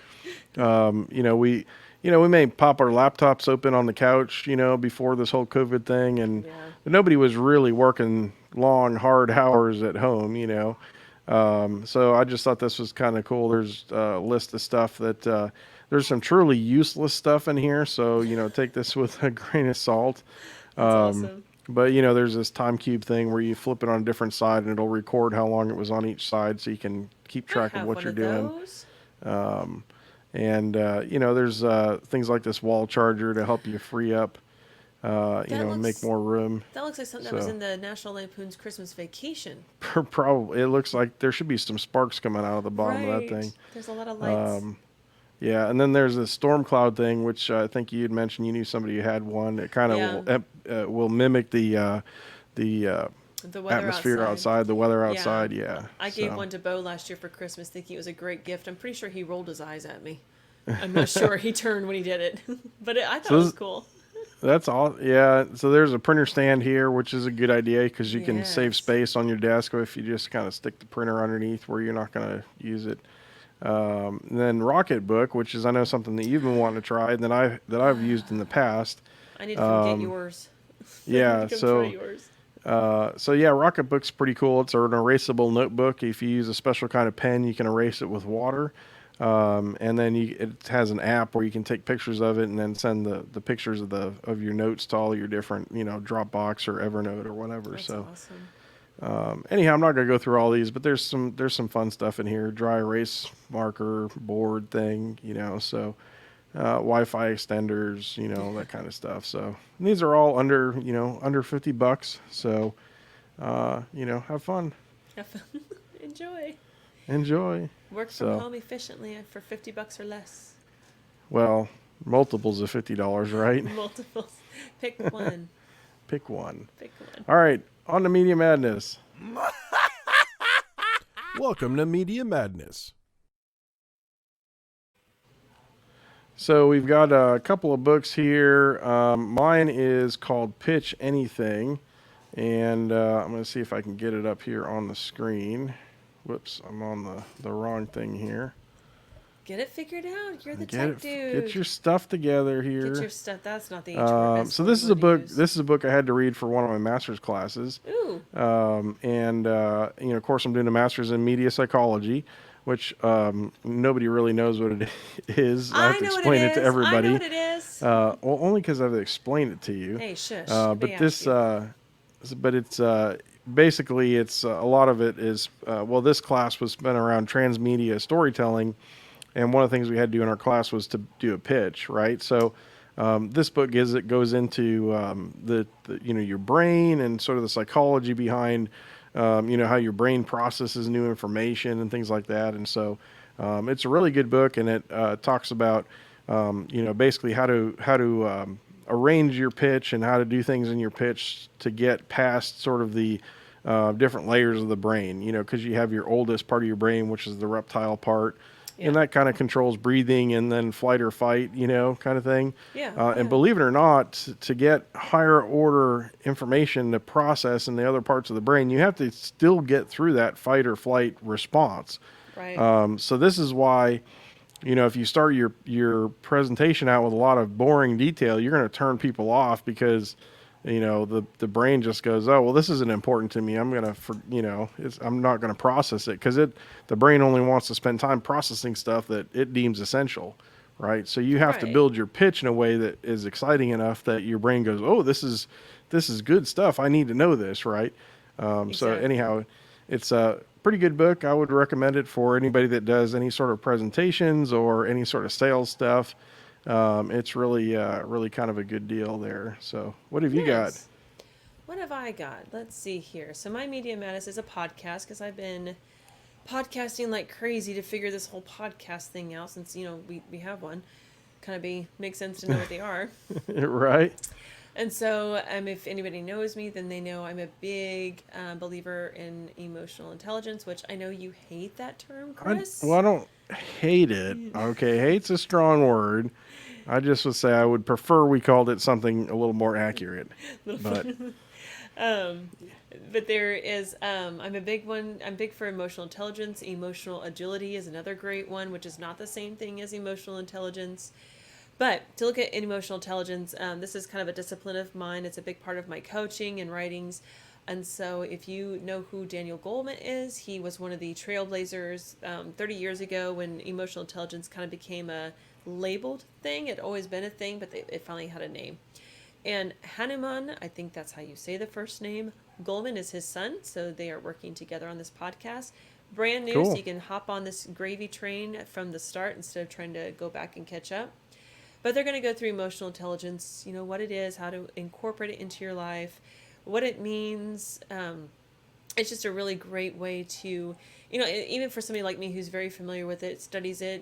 Speaker 1: We may pop our laptops open on the couch, before this whole COVID thing, but nobody was really working long, hard hours at home, So I just thought this was kind of cool. There's a list of stuff that there's some truly useless stuff in here. So, take this with a grain of salt.
Speaker 2: That's awesome.
Speaker 1: But, there's this time cube thing where you flip it on a different side and it'll record how long it was on each side, so you can keep track of what you're doing. There's things like this wall charger to help you free up, make more room.
Speaker 2: That looks like something that was in the National Lampoon's Christmas Vacation.
Speaker 1: Probably. It looks like there should be some sparks coming out of the bottom of that thing.
Speaker 2: There's a lot of lights.
Speaker 1: And then there's this storm cloud thing, which I think you had mentioned. You knew somebody who had one. It kind of will mimic the atmosphere outside, the weather outside.
Speaker 2: I gave one to Bo last year for Christmas, thinking it was a great gift. I'm pretty sure he rolled his eyes at me. I'm not sure he turned when he did it, but I thought it was cool.
Speaker 1: That's all. Yeah. So there's a printer stand here, which is a good idea because you can save space on your desk if you just kind of stick the printer underneath where you're not going to use it. And then Rocketbook, which is, I know, something that you've been wanting to try and that I've used in the past.
Speaker 2: I need to come get yours.
Speaker 1: Yeah. Rocketbook's pretty cool. It's an erasable notebook. If you use a special kind of pen, you can erase it with water. And then it has an app where you can take pictures of it and then send the pictures of your notes to all your different, Dropbox or Evernote or whatever.
Speaker 2: That's
Speaker 1: awesome. Anyhow, I'm not going to go through all these, but there's some fun stuff in here. Dry erase marker board thing, Wi-Fi extenders, that kind of stuff. So these are all under $50. So, have fun.
Speaker 2: Have fun.
Speaker 1: Enjoy.
Speaker 2: Work from home efficiently for $50 or less.
Speaker 1: Well, multiples of $50, right?
Speaker 2: Multiples. Pick one.
Speaker 1: Pick one. All right, on to Media Madness.
Speaker 3: Welcome to Media Madness.
Speaker 1: So we've got a couple of books here. Mine is called Pitch Anything, and I'm going to see if I can get it up here on the screen. Whoops, I'm on the wrong thing here.
Speaker 2: Get it figured out. You're the
Speaker 1: Get
Speaker 2: tech dude.
Speaker 1: Get your stuff together here.
Speaker 2: Get your stuff. That's not the H word.
Speaker 1: So this is a book. This is a book I had to read for one of my master's classes.
Speaker 2: Ooh.
Speaker 1: And of course, I'm doing a master's in media psychology, which nobody really knows what it is. I have to explain it to everybody.
Speaker 2: I know what it is.
Speaker 1: Well, only because I've explained it to you.
Speaker 2: Hey, shush.
Speaker 1: But this, but it's basically it's a lot of it is this class was spent around transmedia storytelling. And one of the things we had to do in our class was to do a pitch, right? So this book goes into the your brain and sort of the psychology behind how your brain processes new information and things like that. And so it's a really good book, and it talks about basically how to arrange your pitch and how to do things in your pitch to get past sort of the different layers of the brain. Because you have your oldest part of your brain, which is the reptile part. Yeah. And that kind of controls breathing and then flight or fight, kind of thing.
Speaker 2: Yeah.
Speaker 1: And believe it or not, to get higher order information to process in the other parts of the brain, you have to still get through that fight or flight response.
Speaker 2: Right.
Speaker 1: So this is why, if you start your presentation out with a lot of boring detail, you're going to turn people off because the brain just goes, oh, well, this isn't important to me. I'm going to, I'm not going to process it because the brain only wants to spend time processing stuff that it deems essential, right? So you have to build your pitch in a way that is exciting enough that your brain goes, oh, this is good stuff. I need to know this, right? Exactly. So anyhow, it's a pretty good book. I would recommend it for anybody that does any sort of presentations or any sort of sales stuff. It's really kind of a good deal there. So what have you got?
Speaker 2: What have I got? Let's see here. So my Media Madness is a podcast because I've been podcasting like crazy to figure this whole podcast thing out since, we have one. Kind of makes sense to know what they are.
Speaker 1: Right.
Speaker 2: And so if anybody knows me, then they know I'm a big believer in emotional intelligence, which I know you hate that term, Chris.
Speaker 1: I don't hate it. Okay, hate's a strong word. I just would say I would prefer we called it something a little more accurate. But
Speaker 2: there is, I'm a big one. I'm big for emotional intelligence. Emotional agility is another great one, which is not the same thing as emotional intelligence. But to look at emotional intelligence, this is kind of a discipline of mine. It's a big part of my coaching and writings. And so if you know who Daniel Goleman is, he was one of the trailblazers 30 years ago when emotional intelligence kind of became a labeled thing. It always been a thing, but it finally had a name. And Hanuman, I think that's how you say the first name. Goleman is his son, so they are working together on this podcast. Brand new, so you can hop on this gravy train from the start instead of trying to go back and catch up. But they're going to go through emotional intelligence, what it is, how to incorporate it into your life, what it means. It's just a really great way to, even for somebody like me who's very familiar with it, studies it,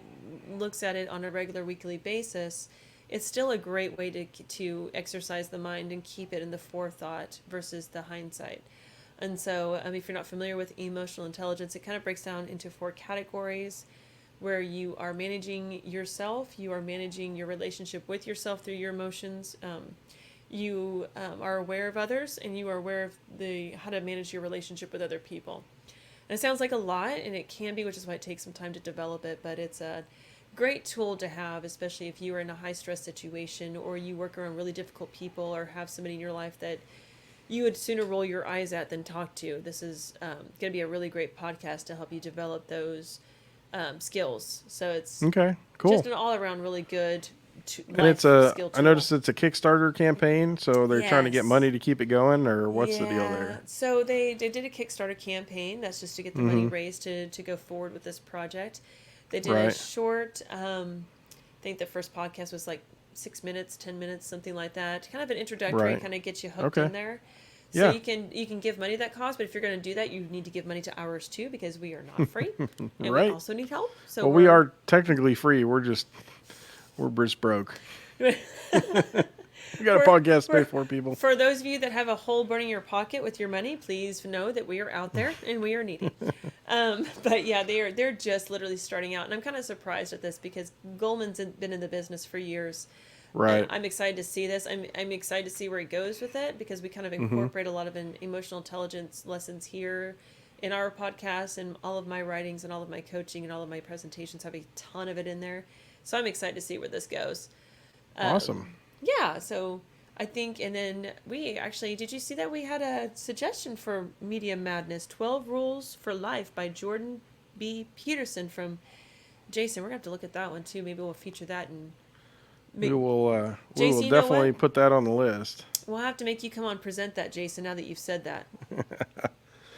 Speaker 2: looks at it on a regular weekly basis, it's still a great way to exercise the mind and keep it in the forethought versus the hindsight. And so if you're not familiar with emotional intelligence, it kind of breaks down into 4 categories where you are managing yourself, you are managing your relationship with yourself through your emotions, you are aware of others, and you are aware of how to manage your relationship with other people. And it sounds like a lot, and it can be, which is why it takes some time to develop it, but it's a great tool to have, especially if you are in a high-stress situation or you work around really difficult people or have somebody in your life that you would sooner roll your eyes at than talk to. This is going to be a really great podcast to help you develop those skills. So it's
Speaker 1: okay, cool.
Speaker 2: Just an all-around really good
Speaker 1: and it's I noticed it's a Kickstarter campaign, so they're trying to get money to keep it going, or what's the deal there?
Speaker 2: So they did a Kickstarter campaign. That's just to get the money raised to go forward with this project. They did a short, I think the first podcast was like 6 minutes, 10 minutes, something like that. Kind of an introductory, kind of get you hooked in there. So you can give money that cost, but if you're going to do that, you need to give money to ours too, because we are not free, and we also need help. So
Speaker 1: we are technically free. We're just broke. We got a podcast to pay for, people.
Speaker 2: For those of you that have a hole burning your pocket with your money, please know that we are out there and we are needy. But yeah, they're just literally starting out, and I'm kind of surprised at this because Goldman's been in the business for years. And
Speaker 1: Right.
Speaker 2: I'm excited to see this. I'm excited to see where he goes with it because we kind of
Speaker 1: Mm-hmm.
Speaker 2: incorporate a lot of emotional intelligence lessons here in our podcast, and all of my writings and all of my coaching and all of my presentations have a ton of it in there. So I'm excited to see where this goes.
Speaker 1: Awesome.
Speaker 2: Yeah, so I think, and then we actually, did you see that we had a suggestion for Media Madness, 12 Rules for Life by Jordan B. Peterson from Jason. We're going to have to look at that one too. Maybe we'll feature that. And
Speaker 1: We will
Speaker 2: Jason, you know
Speaker 1: definitely
Speaker 2: what?
Speaker 1: put that on the list.
Speaker 2: We'll have to make you come on and present that, Jason, now that you've said that.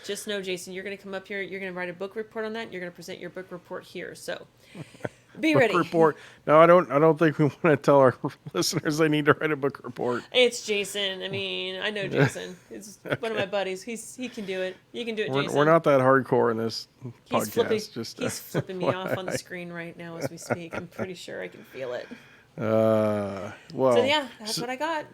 Speaker 2: Just know, Jason, you're going to come up here, you're going to write a book report on that, you're going to present your book report here. So be ready.
Speaker 1: Book report. No, I don't think we want to tell our listeners they need to write a book report.
Speaker 2: It's Jason. I mean, I know Jason. It's one of my buddies. He can do it. You can do it, Jason.
Speaker 1: We're not that hardcore in this
Speaker 2: He's
Speaker 1: podcast.
Speaker 2: he's flipping me off on the screen right now as we speak. I'm pretty sure I can feel it.
Speaker 1: Well,
Speaker 2: So yeah, that's what I got.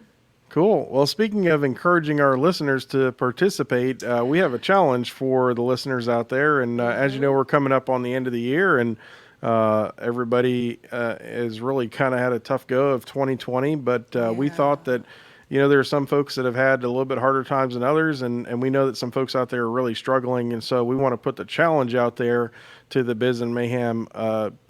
Speaker 1: cool. Well, speaking of encouraging our listeners to participate, we have a challenge for the listeners out there. And as you know, we're coming up on the end of the year, and everybody has really kind of had a tough go of 2020. But we
Speaker 2: Yeah.
Speaker 1: thought that, there are some folks that have had a little bit harder times than others, and we know that some folks out there are really struggling. And so we want to put the challenge out there to the Biz and Mayhem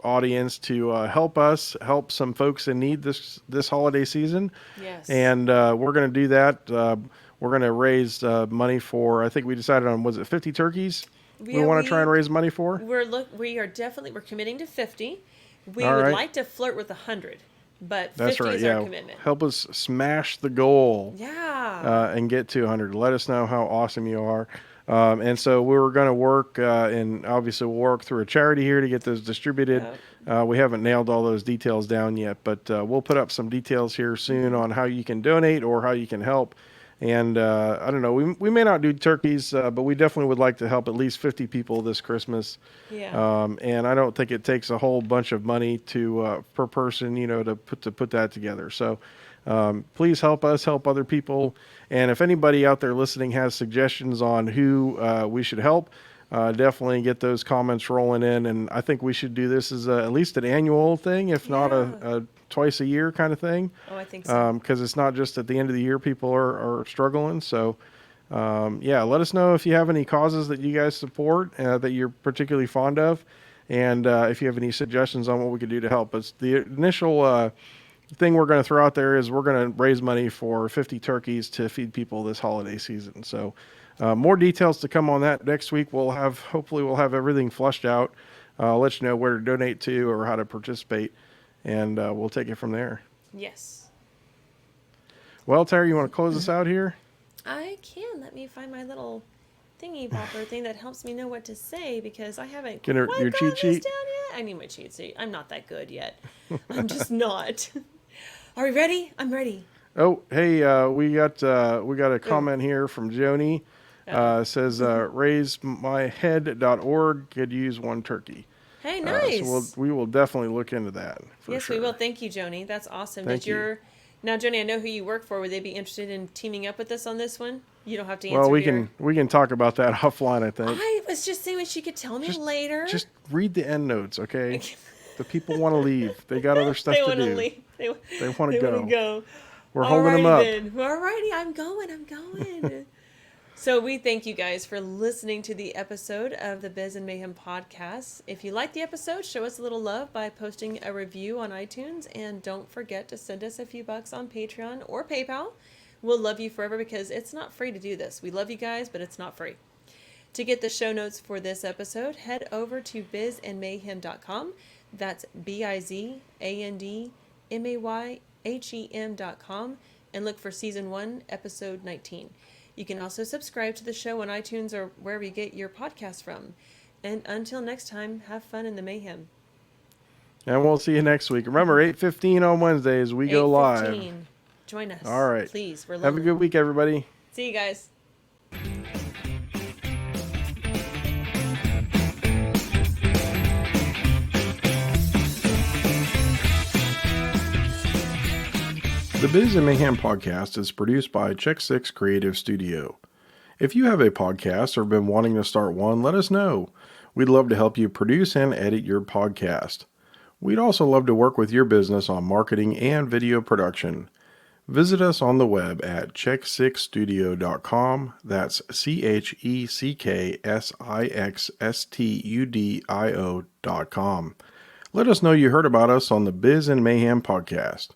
Speaker 1: audience to help us help some folks in need this holiday season.
Speaker 2: Yes.
Speaker 1: And we're going to do that. We're going to raise money for, I think we decided on, was it 50 turkeys we
Speaker 2: Yeah,
Speaker 1: want to try and raise money for?
Speaker 2: We're committing to 50. We
Speaker 1: All
Speaker 2: would
Speaker 1: right.
Speaker 2: like to flirt with 100, but
Speaker 1: That's
Speaker 2: 50
Speaker 1: right.
Speaker 2: is
Speaker 1: Yeah.
Speaker 2: our commitment.
Speaker 1: Help us smash the goal
Speaker 2: Yeah.
Speaker 1: and get to 100. Let us know how awesome you are. And so we were going to work, and obviously we'll work through a charity here to get those distributed. We haven't nailed all those details down yet, but we'll put up some details here soon on how you can donate or how you can help. And I don't know, we may not do turkeys, but we definitely would like to help at least 50 people this Christmas.
Speaker 2: Yeah.
Speaker 1: And I don't think it takes a whole bunch of money to per person, to put that together. So please help us help other people. And if anybody out there listening has suggestions on who we should help, definitely get those comments rolling in. And I think we should do this as at least an annual thing, if not a twice a year kind of thing.
Speaker 2: Oh, I think so.
Speaker 1: Because it's not just at the end of the year people are struggling. So, let us know if you have any causes that you guys support that you're particularly fond of. And if you have any suggestions on what we could do to help. It's the initial thing we're going to throw out there is we're going to raise money for 50 turkeys to feed people this holiday season. So more details to come on that next week. Hopefully we'll have everything flushed out. I'll let you know where to donate to or how to participate, and we'll take it from there.
Speaker 2: Yes.
Speaker 1: Well, Terry, you want to close us out here?
Speaker 2: I can. Let me find my little thingy bopper thing that helps me know what to say because I haven't
Speaker 1: Get your
Speaker 2: quite
Speaker 1: cheat
Speaker 2: got this
Speaker 1: sheet?
Speaker 2: down yet. I need my cheat sheet. I'm not that good yet. I'm just not. Are we ready? I'm ready.
Speaker 1: Oh, hey, we got a comment here from Joni. Says raisemyhead.org could use one turkey.
Speaker 2: Hey, nice.
Speaker 1: So we will definitely look into that.
Speaker 2: Yes,
Speaker 1: sure.
Speaker 2: we will. Thank you, Joni. That's awesome.
Speaker 1: Thank you.
Speaker 2: Now, Joni, I know who you work for. Would they be interested in teaming up with us on this one? You don't have to answer.
Speaker 1: Well,
Speaker 2: here.
Speaker 1: we can talk about that offline, I think.
Speaker 2: I was just saying she could tell me later.
Speaker 1: Just read the end notes, okay? The people want to leave. They got other stuff
Speaker 2: they
Speaker 1: to
Speaker 2: want to
Speaker 1: do.
Speaker 2: leave. They
Speaker 1: want to
Speaker 2: wanna go.
Speaker 1: We're holding them up.
Speaker 2: Then. Alrighty, I'm going. So we thank you guys for listening to the episode of the Biz and Mayhem podcast. If you like the episode, show us a little love by posting a review on iTunes, and don't forget to send us a few bucks on Patreon or PayPal. We'll love you forever because it's not free to do this. We love you guys, but it's not free. To get the show notes for this episode, head over to bizandmayhem.com. That's bizandmayhem.com and look for season 1, episode 19. You can also subscribe to the show on iTunes or wherever you get your podcasts from. And until next time, have fun in the mayhem.
Speaker 1: And we'll see you next week. Remember, 8:15 on Wednesdays, we go live.
Speaker 2: 8:15. Join us.
Speaker 1: All right.
Speaker 2: Please. We're
Speaker 1: Have
Speaker 2: lonely.
Speaker 1: a good week, everybody.
Speaker 2: See you guys.
Speaker 1: The Biz and Mayhem podcast is produced by Check 6 Creative Studio. If you have a podcast or been wanting to start one, let us know. We'd love to help you produce and edit your podcast. We'd also love to work with your business on marketing and video production. Visit us on the web at check6studio.com. That's CheckSixstudio.com. Let us know you heard about us on the Biz and Mayhem podcast.